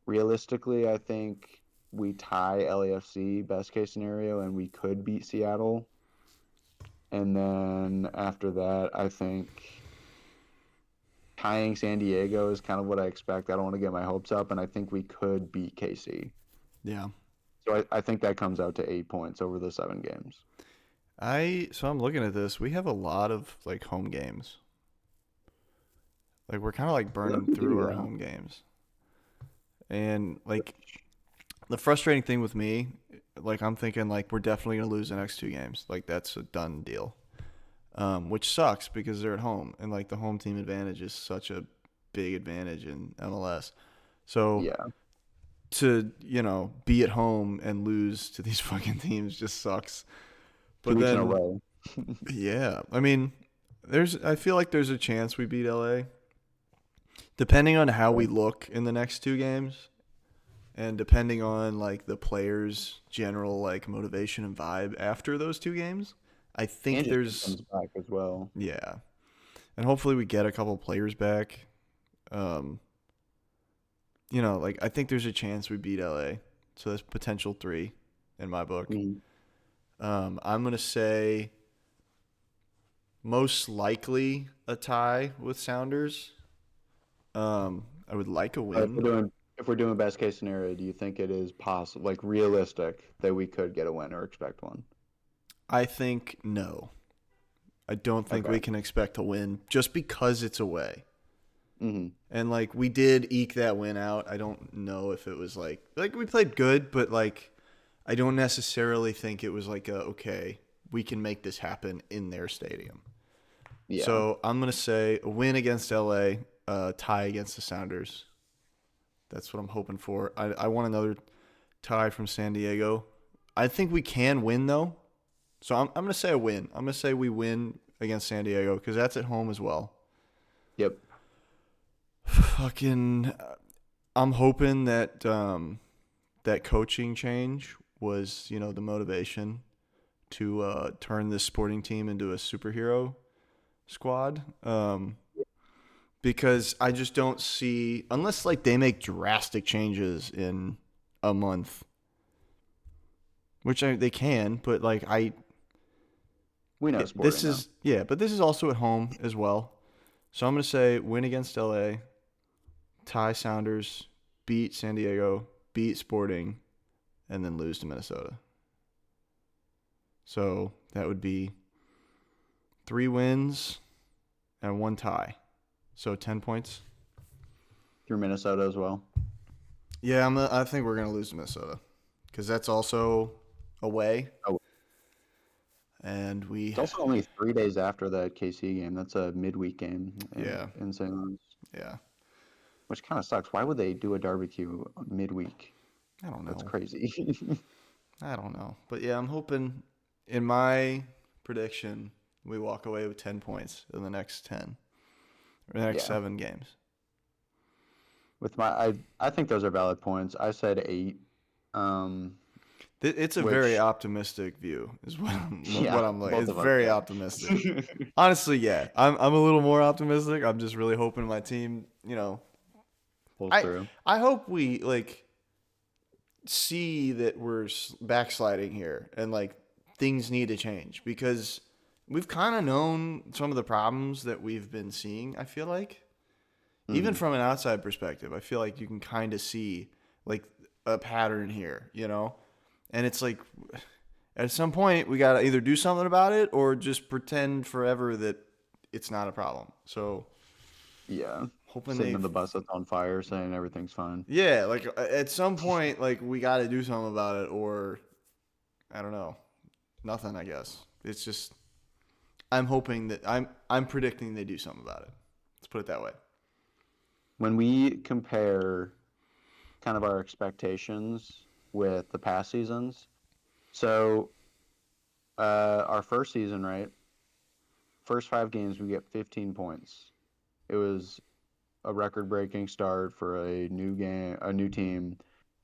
realistically, I think we tie LAFC best case scenario, and we could beat Seattle. And then after that, I think tying San Diego is kind of what I expect. I don't want to get my hopes up, and I think we could beat KC. Yeah. So I think that comes out to 8 points over the 7 games. So I'm looking at this. We have a lot of like home games. Like we're kind of like Yeah, burning we through do, our yeah. home games. And like the frustrating thing with me, like I'm thinking like we're definitely gonna lose the next 2 games. Like that's a done deal. Which sucks because they're at home and like the home team advantage is such a big advantage in MLS. So Yeah, to be at home and lose to these fucking teams just sucks. two But weeks in a then row. yeah, I mean I feel like there's a chance we beat LA, depending on how we look in the next two games, and depending on like the players' general like motivation and vibe after those two games. I think Angie there's comes back as well. yeah, and hopefully we get a couple players back. Um, like I think there's a chance we beat LA, so that's potential 3 in my book. Mhm. I'm gonna say most likely a tie with Sounders. I would like a But win. if we're doing best case scenario, do you think it is possible, like realistic, that we could get a win or expect one? I think no. I don't think Okay. we can expect to win just because it's away. Hmm. And like we did eke that win out. I don't know if it was like we played good, but like I don't necessarily think it was like okay, we can make this happen in their stadium. Yeah. So I'm gonna say a win against LA, tie against the Sounders. That's what I'm hoping for. I want another tie from San Diego. I think we can win though. So I'm gonna say a win. I'm gonna say we win against San Diego because that's at home as well. Yep. Fucking, I'm hoping that that coaching change was the motivation to turn this sporting team into a superhero squad. Because I just don't see unless like they make drastic changes in a month, which they can, but like We know this Sporting though. is but this is also at home as well. So I'm gonna say win against LA, tie Sounders, beat San Diego, beat Sporting, and then lose to Minnesota. So that would be 3 wins and 1 tie. So 10 points. Through Minnesota as well. Yeah, I think we're gonna lose to Minnesota because that's also away, Oh, and it's also only 3 days after that KC game. That's a midweek game yeah, in St. Louis, yeah. which kind of sucks. Why would they do a Darbeque midweek? I don't That's know. crazy. I don't know, but yeah, I'm hoping. In my prediction, we walk away with 10 points in the next 10 or the next Yeah. 7 games. With I think those are valid points. I said 8. Um, It's a very which optimistic view, is what yeah, I'm like. both It's of us, very yeah. optimistic. Honestly, yeah, I'm a little more optimistic. I'm just really hoping my team, Pulls I through. I hope we like see that we're backsliding here and like things need to change because we've kind of known some of the problems that we've been seeing. I feel like even Hmm. from an outside perspective, I feel like you can kind of see like a pattern here, and it's like at some point we got to either do something about it or just pretend forever that it's not a problem. So Yeah. hoping Sitting they in the bus that's on fire saying everything's fine. yeah, like at some point like we got to do something about it or I don't know. Nothing, I guess. It's just I'm hoping that I'm predicting they do something about it. Let's put it that way. When we compare kind of our expectations with the past seasons, so our first season, right? First 5 games, we get 15 points. It was a record-breaking start for a new game, a new team.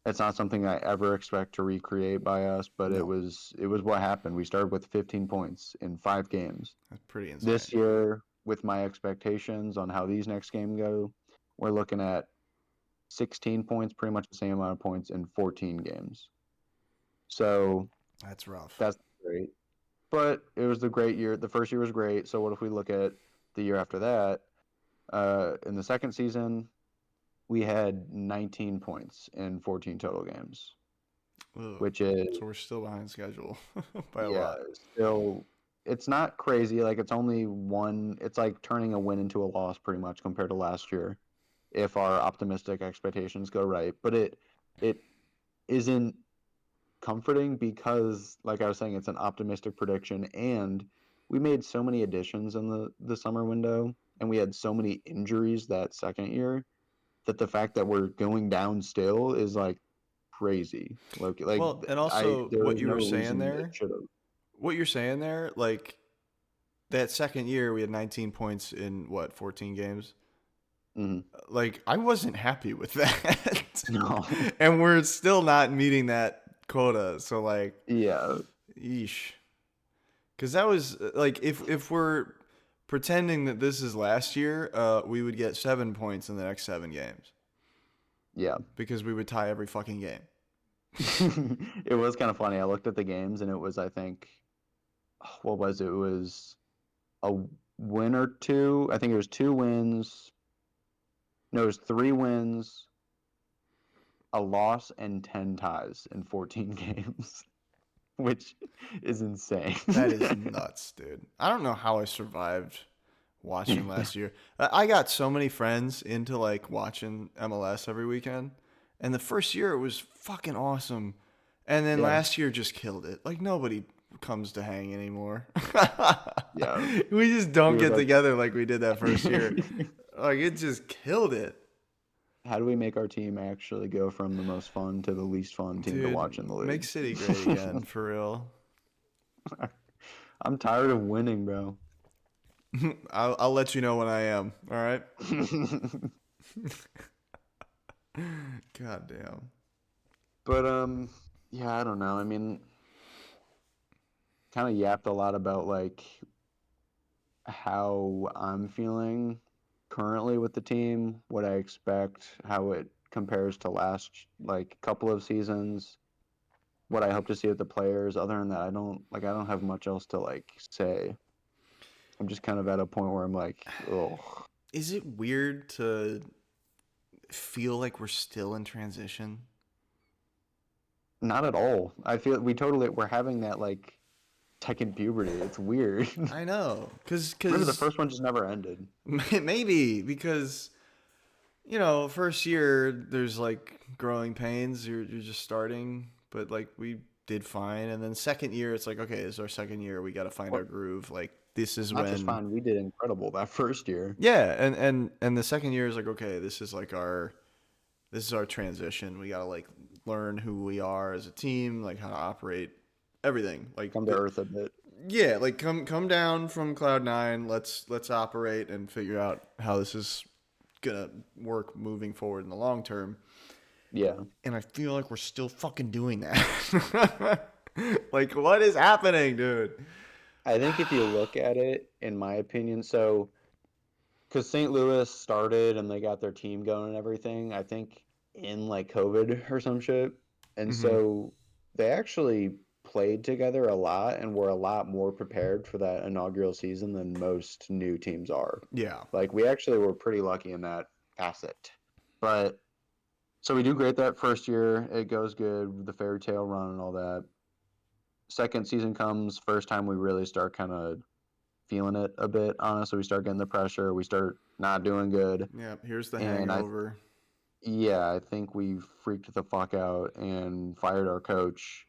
It's not something I ever expect to recreate by us, but it No, was it was what happened. We started with 15 points in 5 games. that's pretty insane. This year, with my expectations on how these next game go, we're looking at 16 points, pretty much the same amount of points in 14 games. So That's rough. that's great. But it was a great year. The first year was great. So what if we look at the year after that? In the second season, we had 19 points in 14 total games, Ugh. which is, So we're still behind schedule by a yeah, lot. still, it's not crazy. Like, it's only one, it's like turning a win into a loss pretty much compared to last year, if our optimistic expectations go right. But it isn't comforting because, like I was saying, it's an optimistic prediction, and we made so many additions in the summer window, and we had so many injuries that second year that the fact that we're going down still is like crazy. Like Well, and I also there what was you no were saying reason it there, should have. like that second year we had 19 points in what 14 games. Hmm. Like I wasn't happy with that, No. and we're still not meeting that quota. So like, Yeah. yeesh. Because that was like if we're pretending that this is last year, we would get 7 points in the next 7 games Yeah. because we would tie every fucking game. It was kind of funny. I looked at the games and it was, I think, what was it? It was a win or two. I think it was 2 wins. No, it was 3 wins, a loss, and 10 ties in 14 games, which is insane. That is nuts, dude. I don't know how I survived watching last year. I got so many friends into like watching MLS every weekend, and the first year it was fucking awesome, and then Yeah. last year just killed it. Like nobody comes to hang anymore. Yeah. We just It don't was get like, together like we did that first year. Like it just killed it. how do we make our team actually go from the most fun to the least fun team to watch in the Dude, make league? City great again, for real. I'm tired of winning, bro. I'll let you know when I am. All right. God damn. But yeah, I don't know. I mean, kind of yapped a lot about like how I'm feeling currently with the team, what I expect, how it compares to last like couple of seasons, what I hope to see with the players. Other than that, I don't have much else to like say. I'm just kind of at a point where I'm like, oh, Is it weird to feel like we're still in transition? not at all. I feel we're having that like second puberty. It's weird. I know, Remember the cause first one just never ended. maybe because first year there's like growing pains. You're just starting, but like we did fine, and then second year it's like okay, this is our second year. We got to find our What? groove. Like this is Not just when fine. We did incredible that first year. yeah, and the second year is like okay, this is our transition. We got to like learn who we are as a team, like how to operate everything. Come to earth a bit. Yeah, like come down from cloud nine. Let's operate and figure out how this is gonna work moving forward in the long term. Yeah. And I feel like we're still fucking doing that. Like what is happening, dude? I think if you look at it, in my opinion, so because St. Louis started and they got their team going and everything, I think in like COVID or some shit. And Hmm. so they actually played together a lot and were a lot more prepared for that inaugural season than most new teams are. Yeah. Like we actually were pretty lucky in that facet. But so we do great that first year. It goes good, the fairy tale run and all that. Second season comes, first time we really start kind of feeling it a bit, honestly. We start getting the pressure, we start not doing good. Yeah. Here's the And hangover. yeah, I think we freaked the fuck out and fired our coach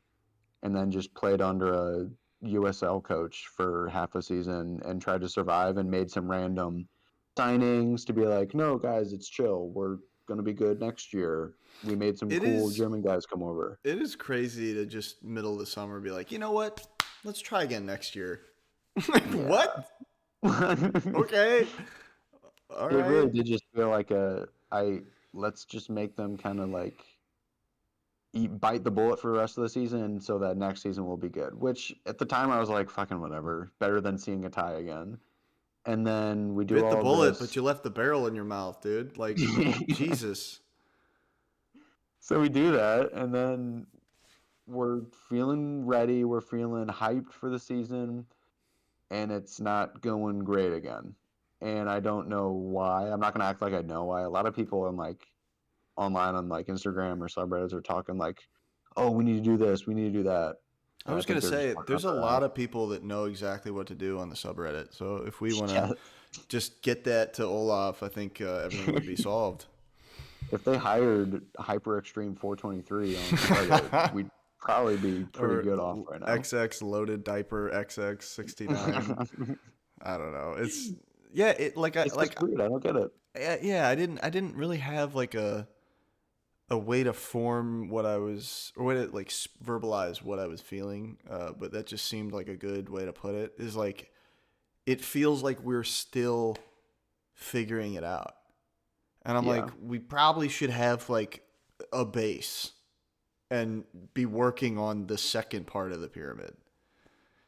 and then just played under a USL coach for half a season and tried to survive and made some random signings to be like, no, guys, it's chill. We're going to be good next year. We made some It cool is German guys come over. it is crazy to just middle of the summer be like, you know what? Let's try again next year. Like Yeah. what? Okay. All It right. really did just feel like let's just make them kind of like bite the bullet for the rest of the season so that next season will be good. Which at the time I was like, fucking whatever, better than seeing a tie again. And then we do Bit the all of bullet, but this. you left the barrel in your mouth, dude. Like, Jesus. So we do that, and then we're feeling ready. We're feeling hyped for the season, and it's not going great again. And I don't know why. I'm not gonna act like I know why. A lot of people on like online on like Instagram or subreddits are talking like, "Oh, we need to do this. We need to do that." I And I was gonna think they're just say talking out there's a their lot ass. of people that know exactly what to do on the subreddit. So if we want to Yeah. just get that to Olaf, I think everything would be solved. If they hired Hyper Extreme 423 on Reddit, we'd probably be pretty Or good off right now. XX loaded diaper XX69. I don't know. It's yeah. It like I It's just like weird. I don't get it. yeah. I didn't really have like a way to form what I was, or way to like verbalize what I was feeling. But that just seemed like a good way to put it. Is like it feels like we're still figuring it out. And I'm like, Yeah. we probably should have like a base and be working on the second part of the pyramid.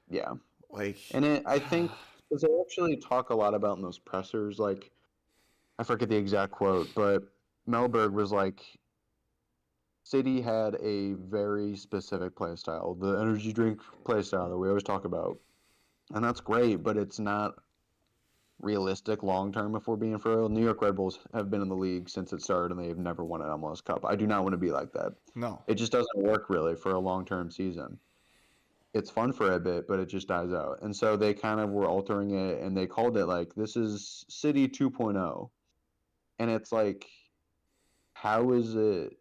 Yeah. Like, And I think, because they actually talk a lot about in those pressers, like, I forget the exact quote, but Melberg was like, City had a very specific play style, the energy drink play style that we always talk about. And that's great, but it's not realistic long term if we're being for real. New York Red Bulls have been in the league since it started and they've never won an MLS Cup. I do not want to be like that. no. It just doesn't work really for a long term season. It's fun for a bit, but it just dies out. And so they kind of were altering it and they called it like this is City 2.0. And it's like how is it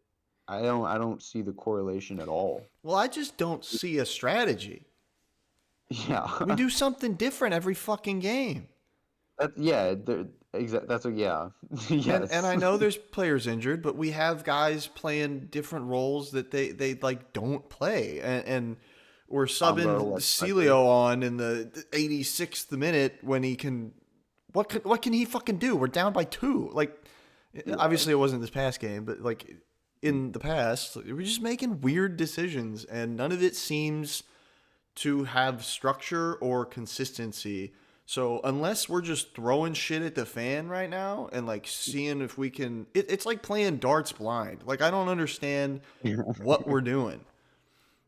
I don't see the correlation at all. Well, I just don't see a strategy. Yeah. We do something different every fucking game. Yeah, that's a yeah. And Yes. I know there's players injured, but we have guys playing different roles that they like don't play. And we're subbing Celio on in the 86th minute when he can what can he fucking do? We're down by 2. Like obviously it wasn't this past game, but like in the past, we're just making weird decisions and none of it seems to have structure or consistency. So unless we're just throwing shit at the fan right now and like seeing if we can, it's like playing darts blind. Like I don't understand what we're doing.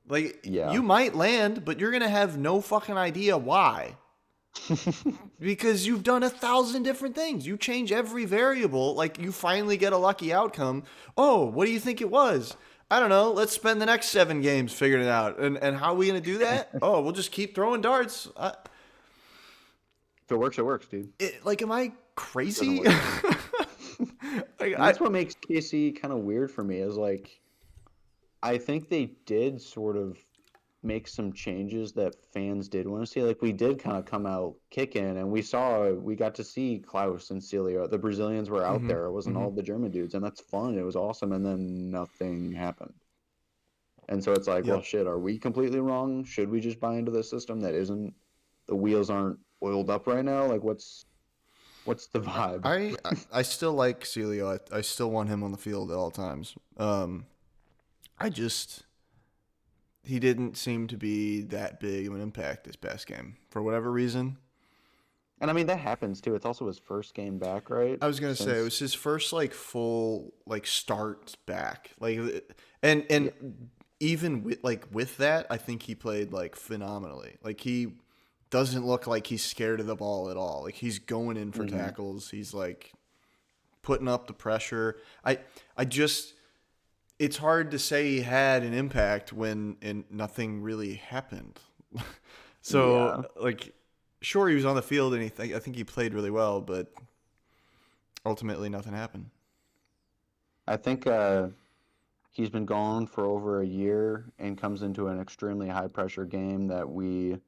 Like Yeah. you might land, but you're gonna have no fucking idea why. Because you've done 1,000 different things. You change every variable. Like you finally get a lucky outcome. Oh, what do you think it was? I don't know. Let's spend the next 7 games figuring it out. And how are we gonna do that? Oh, we'll just keep throwing darts. If it works, it works, dude. Like, am I crazy? And that's what makes KC kind of weird for me is like, I think they did sort of make some changes that fans did want to see. Like we did kind of come out kicking, and we got to see Klaus and Celio. The Brazilians were out there. It wasn't all the German dudes, and that's fun. It was awesome. And then nothing happened. And so it's like, well, shit, are we completely wrong? Should we just buy into this system that isn't? The wheels aren't oiled up right now. Like what's the vibe? I still like Celio. I still want him on the field at all times. He didn't seem to be that big of an impact this past game for whatever reason. And I mean that happens too. It's also his first game back, right? I was gonna say it was his first like full like start back. Like and even with that, I think he played like phenomenally. Like he doesn't look like he's scared of the ball at all. Like he's going in for tackles. He's like putting up the pressure. It's hard to say he had an impact when nothing really happened. So like, sure he was on the field and I think he played really well, but ultimately nothing happened. I think he's been gone for over a year and comes into an extremely high pressure game that we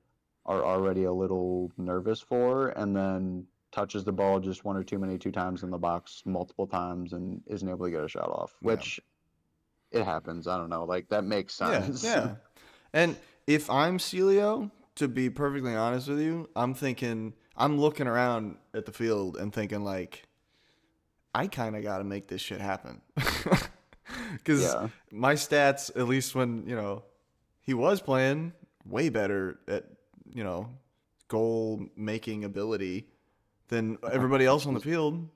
are already a little nervous for, and then touches the ball just 1 or 2 times in the box multiple times and isn't able to get a shot off, which it happens. I don't know. Like that makes sense. Yeah. And if I'm Celio, to be perfectly honest with you, I'm looking around at the field and thinking like, I kind of got to make this shit happen. Because my stats, at least when, he was playing way better at, goal making ability than everybody else on the field.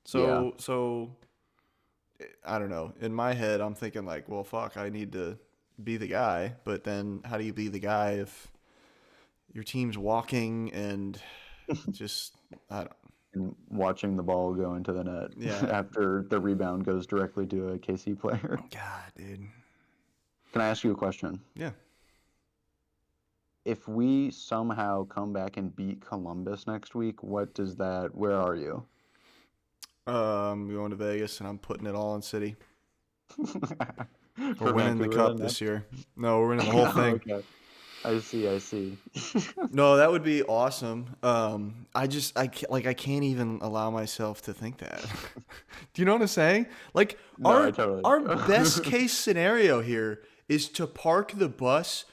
So I don't know. In my head, I'm thinking like, well, fuck, I need to be the guy. But then how do you be the guy if your team's walking and just, I don't know. And watching the ball go into the net after the rebound goes directly to a KC player. God, dude. Can I ask you a question? Yeah. If we somehow come back and beat Columbus next week, where are you? I'm going to Vegas and I'm putting it all in City. We're winning the cup this year. No, we're winning the whole thing. Okay. I see. No, that would be awesome. I can't even allow myself to think that. Do you know what I'm saying? Like our best case scenario here is to park the bus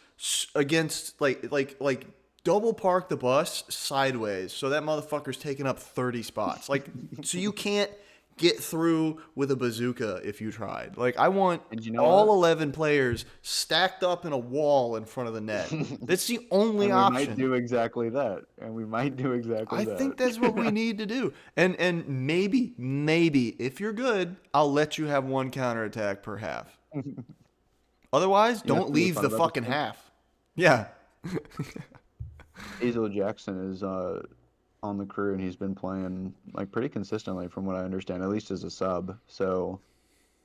against like double park the bus sideways so that motherfucker's taking up 30 spots. Like, so you can't get through with a bazooka if you tried. Like, I want And you know all what? 11 players stacked up in a wall in front of the net. That's the only And we might option. do exactly that. I think that's what we need to do. And maybe if you're good, I'll let you have one counterattack per half. Otherwise, You know don't what's really leave fun the about this fucking game? half. Yeah. Hazel Jackson is on the crew, and he's been playing like pretty consistently, from what I understand, at least as a sub. So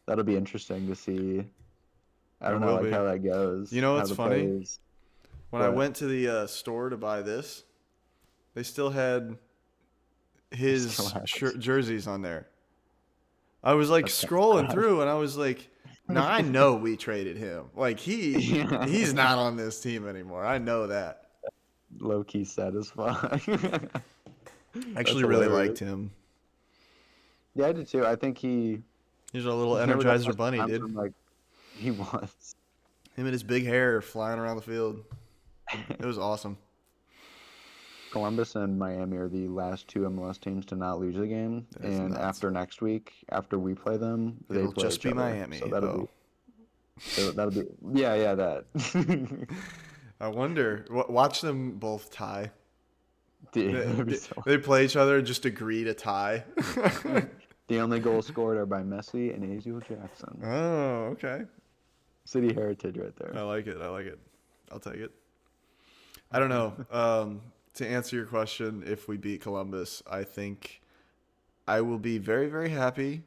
that'll be interesting to see. I It don't know, will like be. how that goes, You know how what's the funny? players. When I What? went to the store to buy this, they still had He still his has. jerseys on there. I was like That's kind scrolling of through, and I was like, "Now I know we traded him. Like he's sad. not on this team anymore. I know that." Low key satisfying. I That's actually really liked hilarious. him. Yeah, I did too. I think He's a little there were Energizer definitely some bunny, times dude. when like he was. Him and his big hair flying around the field. It was awesome. Columbus and Miami are the last two MLS teams to not lose a game, That is and nuts. after next week, after we play them, they It'll play just each be other. So Miami. that'll be Oh, that'll be yeah that. I wonder. Watch them both tie. Dude, They, that'd be they so. they play each other and just agree to tie. The only goals scored are by Messi and Azul Jackson. Oh, okay. City heritage right I there. like it. I like it. I'll take it. I don't know. To answer your question, if we beat Columbus, I think I will be very, very happy,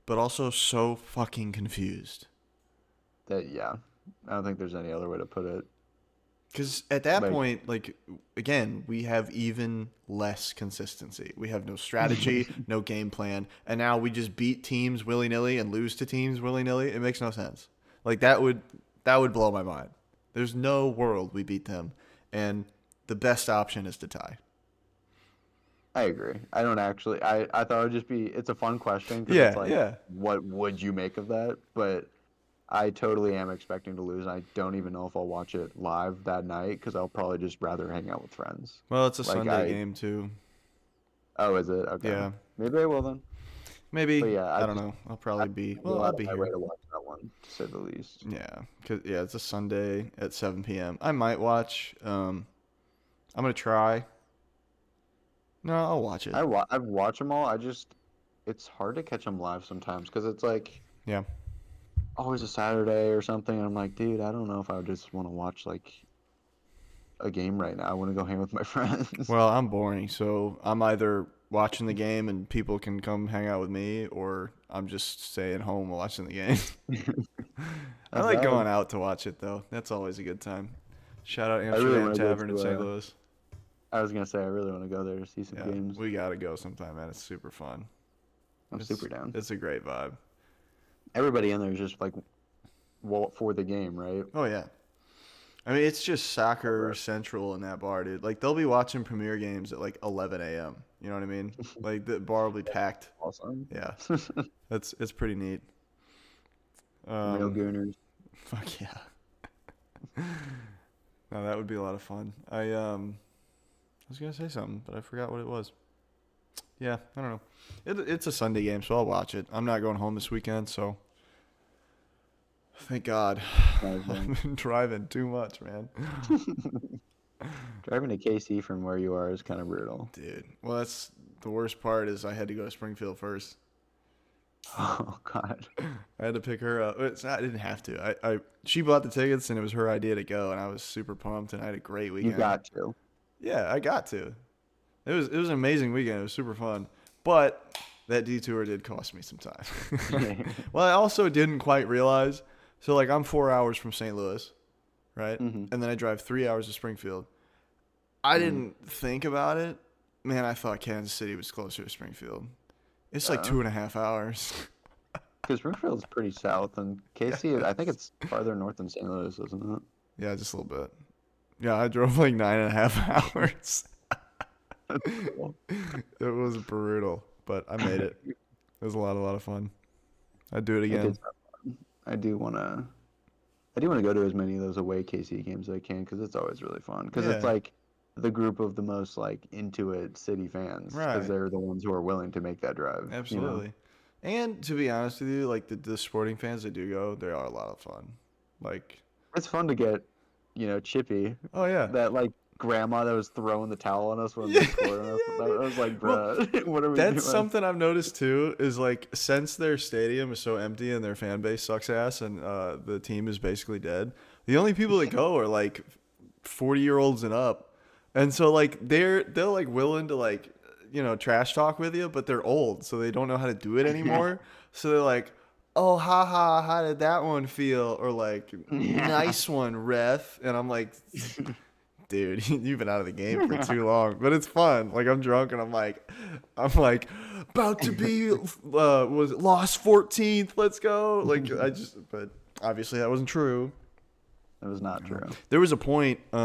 but also so fucking confused. That yeah, I don't think there's any other way to put it. Because at that Like, point, like, again, we have even less consistency. We have no strategy, no game plan, and now we just beat teams willy nilly and lose to teams willy nilly. It makes no sense. Like that would blow my mind. There's no world we beat them, and the best option is to tie. I agree. I don't actually. I thought it would just be. It's a fun question because it's Yeah, like, yeah. what would you make of that? But I totally am expecting to lose. And I don't even know if I'll watch it live that night because I'll probably just rather hang out with friends. Well, it's a Like Sunday game too. oh, is it? Okay. Yeah, Maybe I will then. But maybe. yeah, I don't know. I'll I probably be. go Well, I'll out of be my way here. to watch that one, to say the least. Yeah, it's a Sunday at 7 p.m. I might watch. I'm gonna try. No, I'll watch it. I've watched them all. It's hard to catch them live sometimes because it's like Yeah. always a Saturday or something. And I'm like, dude, I don't know if I would just want to watch like a game right now. I want to go hang with my friends. Well, I'm boring, so I'm either watching the game and people can come hang out with me, or I'm just staying home watching the game. I Not like bad. going out to watch it though. That's always a good time. Shout out I really Amsterdam want to go Tavern in St. to. Louis. I was gonna say I really want to go there to see some Yeah, games. we gotta go sometime, man. It's super fun. I'm It's super down. it's a great vibe. Everybody in there is just like for the game, right? Oh yeah. I mean, it's just soccer Right. central in that bar, dude. Like they'll be watching Premier games at like 11 a.m. You know what I mean? Like the bar will be packed. Awesome. Yeah, it's pretty neat. Real Um, Gooners. fuck yeah. No, that would be a lot of fun. I was gonna say something, but I forgot what it was. Yeah, I don't know. It's a Sunday game, so I'll watch it. I'm not going home this weekend, so thank God. Driving I've been driving too much, man. driving to KC from where you are is kind of brutal. Dude, well, that's the worst part is I had to go to Springfield first. Oh God. I had to pick her up. I didn't have to. She bought the tickets and it was her idea to go, and I was super pumped and I had a great You weekend. got to. Yeah, I got to. It was an amazing weekend. It was super fun, but that detour did cost me some time. Well, I also didn't quite realize. So like I'm 4 hours from St. Louis, right? hmm And then I drive 3 hours to Springfield. I didn't think about it. Man, I thought Kansas City was closer to Springfield. It's like 2.5 hours. Because Springfield's pretty south, and KC, I think it's farther north than St. Louis, isn't it? Yeah, just a little bit. Yeah, I drove like 9.5 hours. Cool. It was brutal, but I made it. It was a lot of fun. I'd do it It again. is fun. I do want to go to as many of those away KC games as I can because it's always really fun. Because it's Yeah. like the group of the most like into it city fans because Right. they're the ones who are willing to make that drive. You know, Absolutely. And to be honest with you, like the sporting fans that do go, they are a lot of fun. Like, it's fun to get, chippy. oh yeah. That like grandma that was throwing the towel on us when they Yeah. scored on us. That was like, Well, bruh, what are we that's doing? something I've noticed too. Is like since their stadium is so empty and their fan base sucks ass and the team is basically dead, the only people that go are like 40-year-olds and up, and so like they're like willing to like trash talk with you, but they're old, so they don't know how to do it anymore. So they're like, "Oh, haha, how did that one feel?" Or like, Yeah. "Nice one, ref," and I'm like, dude, you've been out of the game for too long, but it's fun. Like I'm drunk and I'm like, about to be, was it lost 14th? Let's go. Like but obviously that wasn't true. It was not true. There was a point, It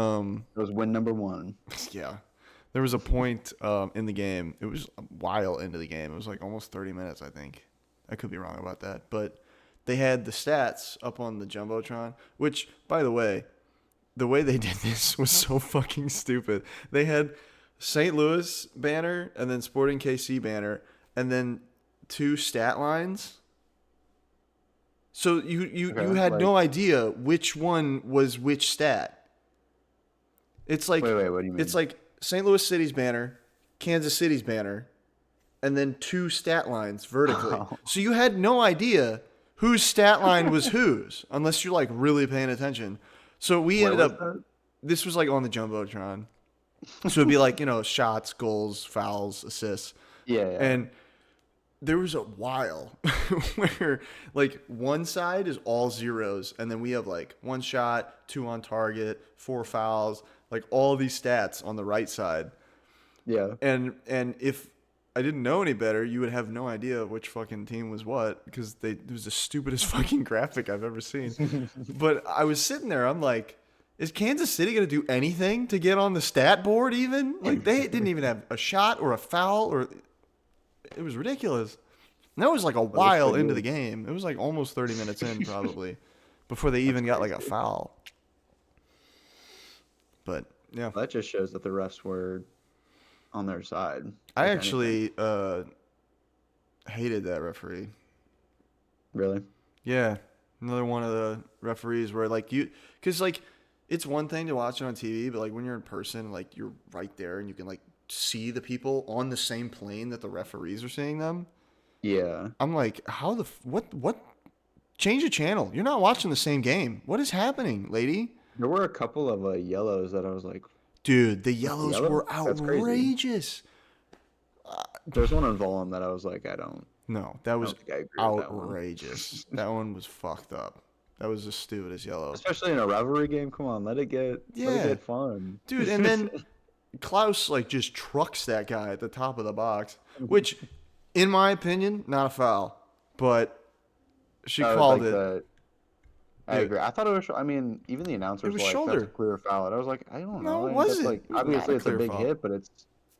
was win number one. yeah, there was a point in the game. It was a while into the game. It was like almost 30 minutes, I think. I could be wrong about that, but they had the stats up on the jumbotron. Which, by the way they did this was so fucking stupid. They had St. Louis banner and then Sporting KC banner and then two stat lines. So you Okay, had like, no idea which one was which stat. It's like wait, what do you it's mean? like St. Louis City's banner, Kansas City's banner, and then two stat lines vertically. Oh, So you had no idea whose stat line was whose unless you're like really paying attention. So we where ended was up that? this was like on the jumbotron, so it'd be like shots, goals, fouls, assists, Yeah, yeah, and there was a while where like one side is all zeros, and then we have like one shot, two on target, four fouls, like all these stats on the right side, yeah. and if I didn't know any better, you would have no idea which fucking team was what because it was the stupidest fucking graphic I've ever seen. But I was sitting there, I'm like, is Kansas City going to do anything to get on the stat board even? Like, they didn't even have a shot or a foul, or it was ridiculous. And that was like a That looks while pretty into the good. game. It was like almost 30 minutes in, probably, before they even got like a Crazy. foul. But, yeah. That just shows that the refs were on their side, I if anything. actually hated that referee. Really? Yeah. Another one of the referees where, like, because, like, it's one thing to watch it on TV, but, like, when you're in person, like, you're right there and you can, like, see the people on the same plane that the referees are seeing them. Yeah. I'm like, what? Change the channel. You're not watching the same game. What is happening, lady? There were a couple of yellows that I was like, Dude, the "That's a yellows yellow? were That's crazy." outrageous. There's one on Volum that I was like, No, that I was don't think I agree with that one. outrageous. That one was fucked up. That was the stupidest yellow. Especially in a rivalry game. Come on, let it Yeah, get fun. dude. And then Klaus like just trucks that guy at the top of the box, which, in my opinion, not a foul, but she called Like it. I agree. I thought it was. I mean, even the It announcers was were like, "That's a shoulder. clear foul." And I was like, I don't know. No, it I mean, that's wasn't. like It was not a obviously it's a clear big foul. hit, but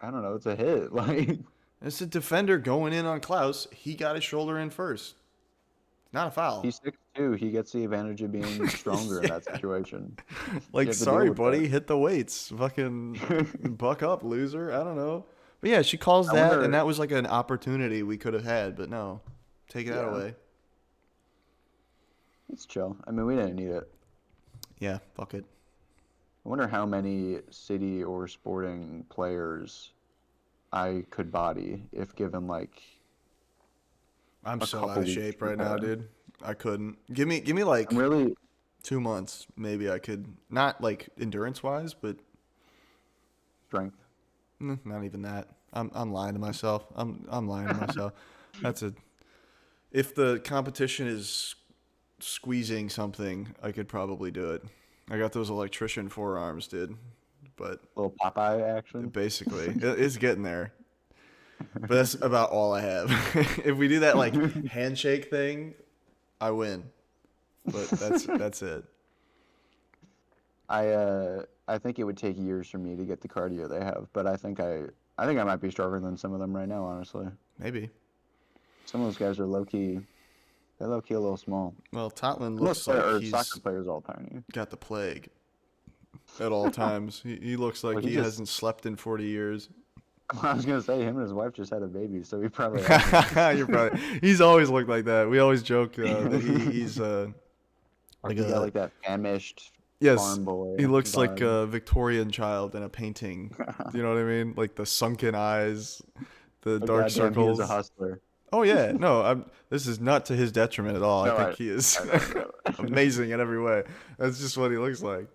I don't know. It's a hit. Like, It's a defender going in on Klaus. He got his shoulder in first. Not a foul. he's 6'2". He gets the advantage of being stronger in that Yeah. situation. You Like, have to deal sorry, with that. buddy, hit the weights. Fucking buck up, loser. I don't know. But yeah, she calls I that, and wonder. that was like an opportunity we could have had, but no. Take that Yeah, away. it's chill. I mean, we didn't need it. Yeah, fuck it. I wonder how many City or Sporting players I could body if given like I'm a so out couple of weeks shape to right now, prepare. dude. I couldn't. Give me like I'm really 2 months, maybe I could. Not like endurance wise, but strength. not even that. I'm lying to myself. I'm lying to myself. That's a If the competition is squeezing something, I could probably do it. I got those electrician forearms, dude. But Little Popeye action. basically, it's getting there. But that's about all I have. If we do that like handshake thing, I win. But that's it. I think it would take years for me to get the cardio they have, but I think I might be stronger than some of them right now, honestly. Maybe. Some of those guys are low key. They're low key a little small. Well, Totland Most looks like soccer he's players all tiny. got the plague. at all times. He looks like Well, he hasn't slept in 40 years. I was gonna say him and his wife just had a baby, so he probably hasn't. He's always looked like that. We always joke that he's Like like he got a like that famished yes. farm boy He looks like vibe. a Victorian child in a painting. Do you know what I mean? Like the sunken eyes, the But dark goddamn, he is a circles. hustler. Oh yeah, no, this is not to his detriment at all. I No, think he is I know, I know. amazing in every way. That's just what he looks like.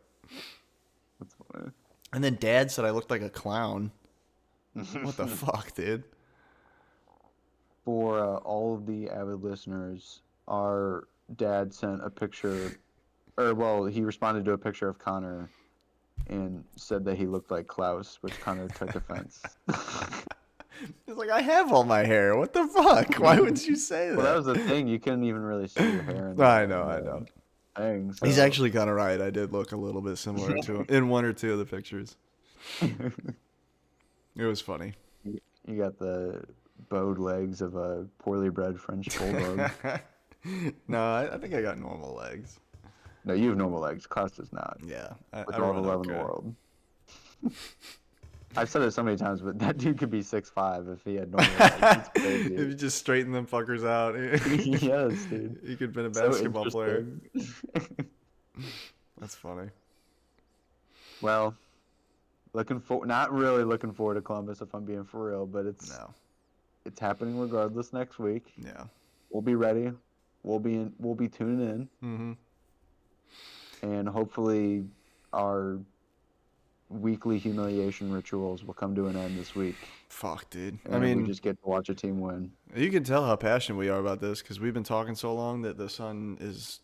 That's funny. And then Dad said I looked like a clown. What the fuck, dude? For all of the avid listeners, our dad sent a picture, or well, he responded to a picture of Connor and said that he looked like Klaus, which Connor took offense. He's like, I have all my hair. What the fuck? Why would you say that? Well, that was the thing. You couldn't even really see your hair in I know. the thing. So. He's actually kind of right. I did look a little bit similar to him in one or two of the pictures. It was funny. You got the bowed legs of a poorly bred French bulldog. No, I think I got normal legs. No, you have normal legs. Klaus does not. Yeah, With I all the run love in the okay. world. I've said it so many times, but that dude could be 6'5" if he had normal legs. It's crazy. If you just straighten them fuckers out, Yes, dude. you could have been a So basketball player. interesting. That's funny. Well, not really looking forward to Columbus if I'm being for real, but it's happening regardless next week. Yeah. We'll be ready. We'll be tuning in. Mm-hmm. And hopefully our weekly humiliation rituals will come to an end this week. Fuck, dude. And I mean, we just get to watch a team win. You can tell how passionate we are about this because we've been talking so long that the sun is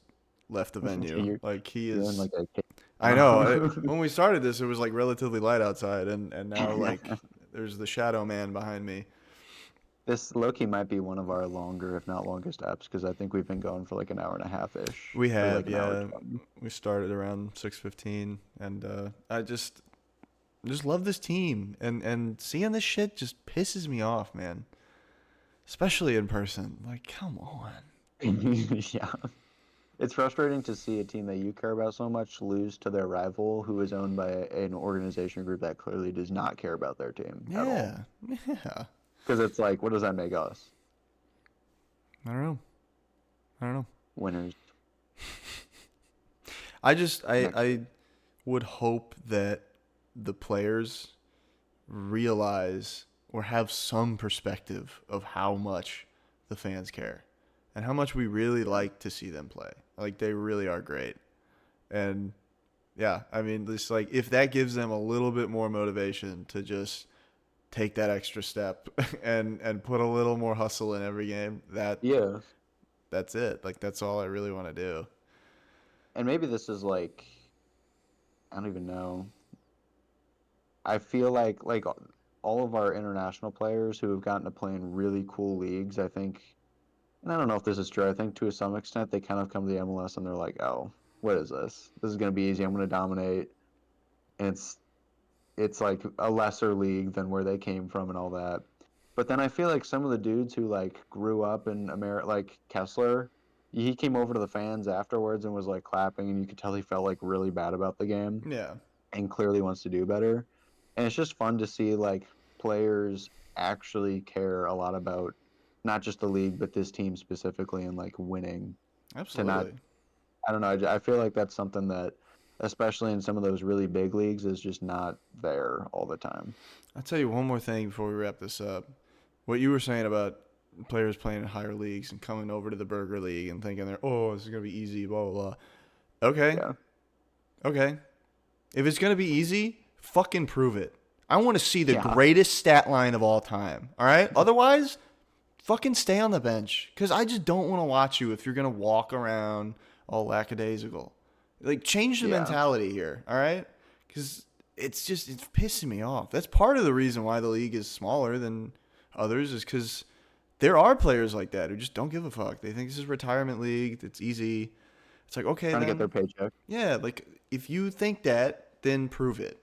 left the venue. Like he is. Like I know. When we started this, it was like relatively light outside, and now like there's the shadow man behind me. This low-key might be one of our longer, if not longest, apps because I think we've been going for like an hour and a half-ish. We have, like yeah. We started around 6:15, and I just love this team, and seeing this shit just pisses me off, man. Especially in person. Like, come on. Yeah. It's frustrating to see a team that you care about so much lose to their rival who is owned by an organization group that clearly does not care about their team at all. Yeah. Because it's like, what does that make us? I don't know. Winners. I would hope that the players realize or have some perspective of how much the fans care and how much we really like to see them play. Like, they really are great. And yeah, I mean, just like if that gives them a little bit more motivation to just take that extra step and put a little more hustle in every game, that's it. Like, that's all I really want to do. And maybe this is like, I don't even know. I feel like all of our international players who have gotten to play in really cool leagues, I think, and I don't know if this is true, I think to some extent they kind of come to the MLS and they're like, oh, what is this? This is going to be easy. I'm going to dominate. And it's like a lesser league than where they came from and all that. But then I feel like some of the dudes who like grew up in America, like Kessler, he came over to the fans afterwards and was like clapping, and you could tell he felt like really bad about the game. Yeah. And clearly wants to do better. And it's just fun to see like players actually care a lot about not just the league but this team specifically and like winning. Absolutely. I don't know. I feel like that's something that, especially in some of those really big leagues, is just not there all the time. I'll tell you one more thing before we wrap this up. What you were saying about players playing in higher leagues and coming over to the Burger League and thinking this is going to be easy, blah, blah, blah. Okay. Yeah. Okay. If it's going to be easy, fucking prove it. I want to see the greatest stat line of all time. All right? Otherwise, fucking stay on the bench because I just don't want to watch you if you're going to walk around all lackadaisical. Like, change the mentality here, all right? Because it's pissing me off. That's part of the reason why the league is smaller than others is because there are players like that who just don't give a fuck. They think this is retirement league. It's easy. It's like, okay, trying to get their paycheck. Yeah, like, if you think that, then prove it.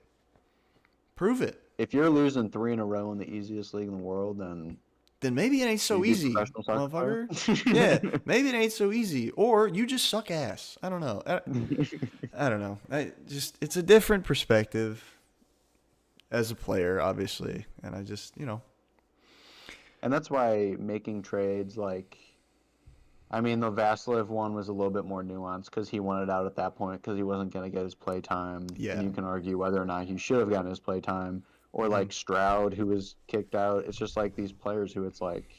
Prove it. If you're losing 3 in a row in the easiest league in the world, then then maybe it ain't so You'd be a easy, professional soccer player? motherfucker. Yeah, maybe it ain't so easy. Or you just suck ass. I don't know. I don't know. It's a different perspective as a player, obviously. And I just, And that's why making trades like, I mean, the Vasilev one was a little bit more nuanced because he wanted out at that point because he wasn't going to get his play time. Yeah. And you can argue whether or not he should have gotten his play time. Or like Stroud, who was kicked out. It's just like these players who it's like,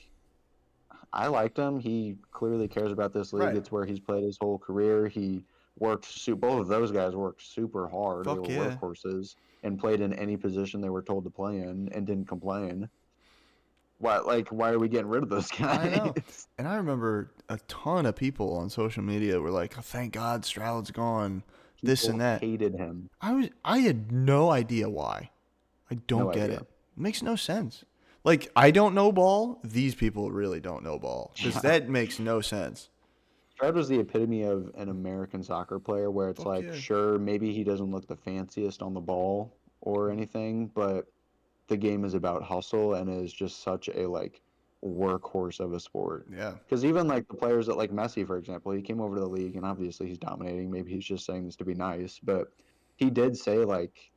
I liked him. He clearly cares about this league. Right. It's where he's played his whole career. He worked, both of those guys worked super hard. Fuck they were yeah. workhorses and played in any position they were told to play in and didn't complain. Why are we getting rid of those guys? I know. And I remember a ton of people on social media were like, oh, thank God Stroud's gone, this and that. Hated him. I had no idea why. I don't No get idea. it. It makes no sense. Like, I don't know ball. These people really don't know ball. Because that makes no sense. Stroud was the epitome of an American soccer player where it's Fuck like, yeah. sure, maybe he doesn't look the fanciest on the ball or anything, but the game is about hustle and is just such a like workhorse of a sport. Yeah. Because even like the players that like Messi, for example, he came over to the league and obviously he's dominating. Maybe he's just saying this to be nice, but he did say like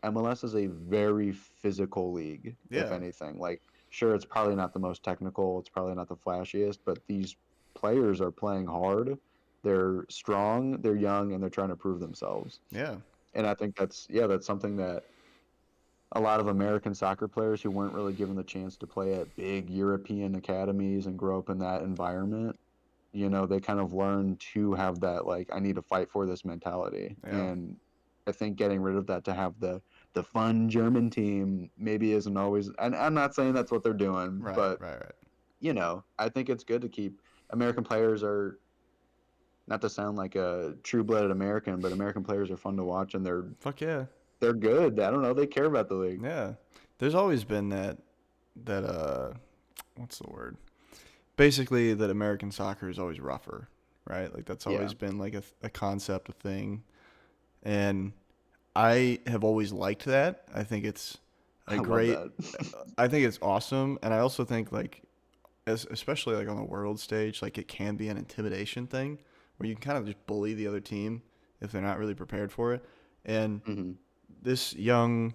MLS is a very physical league, if Yeah. anything. Like, sure, it's probably not the most technical, it's probably not the flashiest, but these players are playing hard. They're strong, they're young, and they're trying to prove themselves. Yeah. And I think that's something that a lot of American soccer players who weren't really given the chance to play at big European academies and grow up in that environment, they kind of learn to have that, like, I need to fight for this mentality. Yeah. And I think getting rid of that to have the fun German team maybe isn't always, and I'm not saying that's what they're doing, Right. but, Right. I think it's good to keep American players are, not to sound like a true-blooded American, but American players are fun to watch and Fuck yeah. they're good. I don't know. They care about the league. Yeah. There's always been that what's the word? Basically that American soccer is always rougher, right? Like that's always been like a concept, a thing. And I have always liked that. I think it's I think it's awesome. And I also think like especially like on the world stage, like it can be an intimidation thing where you can kind of just bully the other team if they're not really prepared for it. And this young,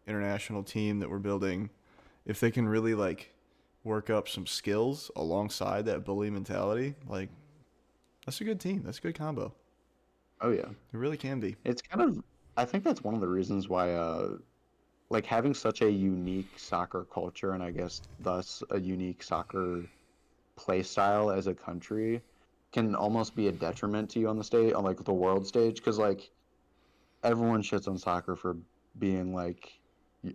international team that we're building, if they can really like work up some skills alongside that bully mentality, like that's a good team. That's a good combo. Oh yeah, It really can be. it's kind of. I think that's one of the reasons why, like having such a unique soccer culture and I guess thus a unique soccer play style as a country can almost be a detriment to you on the stage, on like the world stage, because like everyone shits on soccer for being like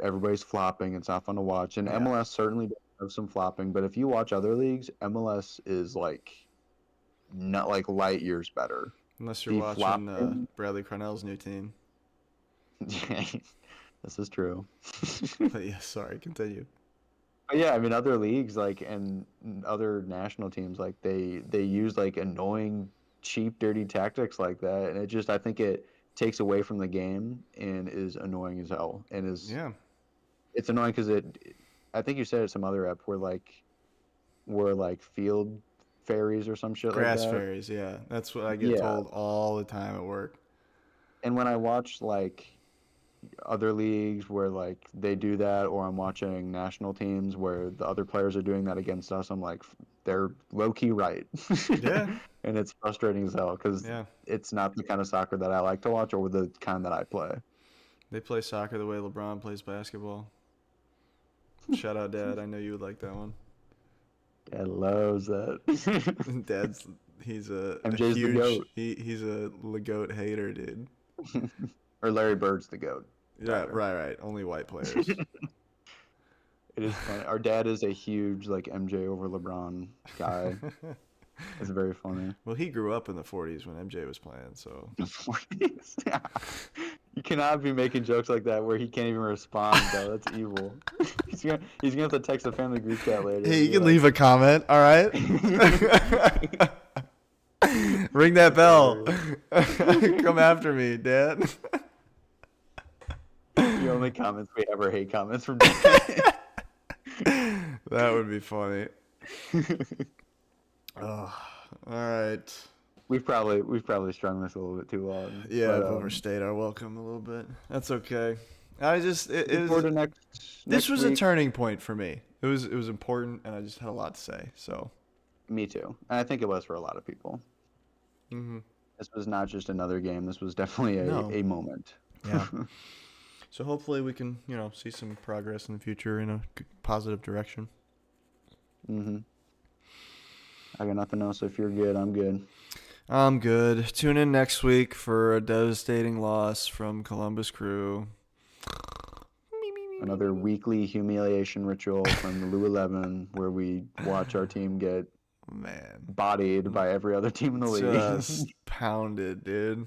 everybody's flopping. It's not fun to watch, and Yeah. MLS certainly does have some flopping. But if you watch other leagues, MLS is like not like light years better. Unless you're The watching flopping- Bradley Cornell's new team. This is true. But yeah, sorry, continue. But yeah, I mean, other leagues like and other national teams like they use like annoying, cheap, dirty tactics like that, and I think it takes away from the game and is annoying as hell. And it's annoying because I think you said it some other app where like field fairies or some shit Grass like that. fairies, yeah. That's what I get told all the time at work. And when I watch like other leagues where like they do that, or I'm watching national teams where the other players are doing that against us, I'm like, they're low key right. Yeah. And it's frustrating as hell because Yeah. it's not the kind of soccer that I like to watch or the kind that I play. They play soccer the way LeBron plays basketball. Shout out, Dad. I know you would like that one. Dad loves that. He's a MJ's huge. the GOAT. He's a LeGoat hater, dude. Or Larry Bird's the GOAT. Yeah, right. Only white players. It is funny. Our dad is a huge like MJ over LeBron guy. It's very funny. Well, he grew up in the 40s when MJ was playing, so. The 40s. You cannot be making jokes like that where he can't even respond, though. That's evil. He's gonna have to text the family group chat later. Hey, you can leave a comment, all right? Ring that bell. Come after me, Dad. The only comments we ever hate comments from Dad. That would be funny. Oh, all right. We've probably strung this a little bit too long, Yeah, but I've overstayed our welcome a little bit. That's okay. I just looking forward to this next was a week. turning point for me. It was important, and I just had a lot to say. So. Me too, and I think it was for a lot of people. Mm-hmm. This was not just another game. This was definitely No. a moment. Yeah. So hopefully we can, see some progress in the future in a positive direction. hmm I got nothing else. If you're good, I'm good. I'm good. Tune in next week for a devastating loss from Columbus Crew. Another weekly humiliation ritual from the Lou 11 where we watch our team get Man, bodied by every other team in the league. just pounded, dude.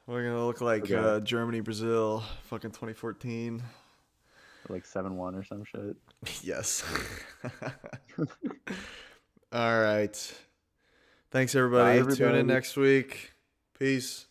We're gonna look like Okay. Germany, Brazil, fucking 2014. Like 7-1 or some shit. Yes. All right. Thanks, Bye, everybody. Tune in everybody. next week. Peace.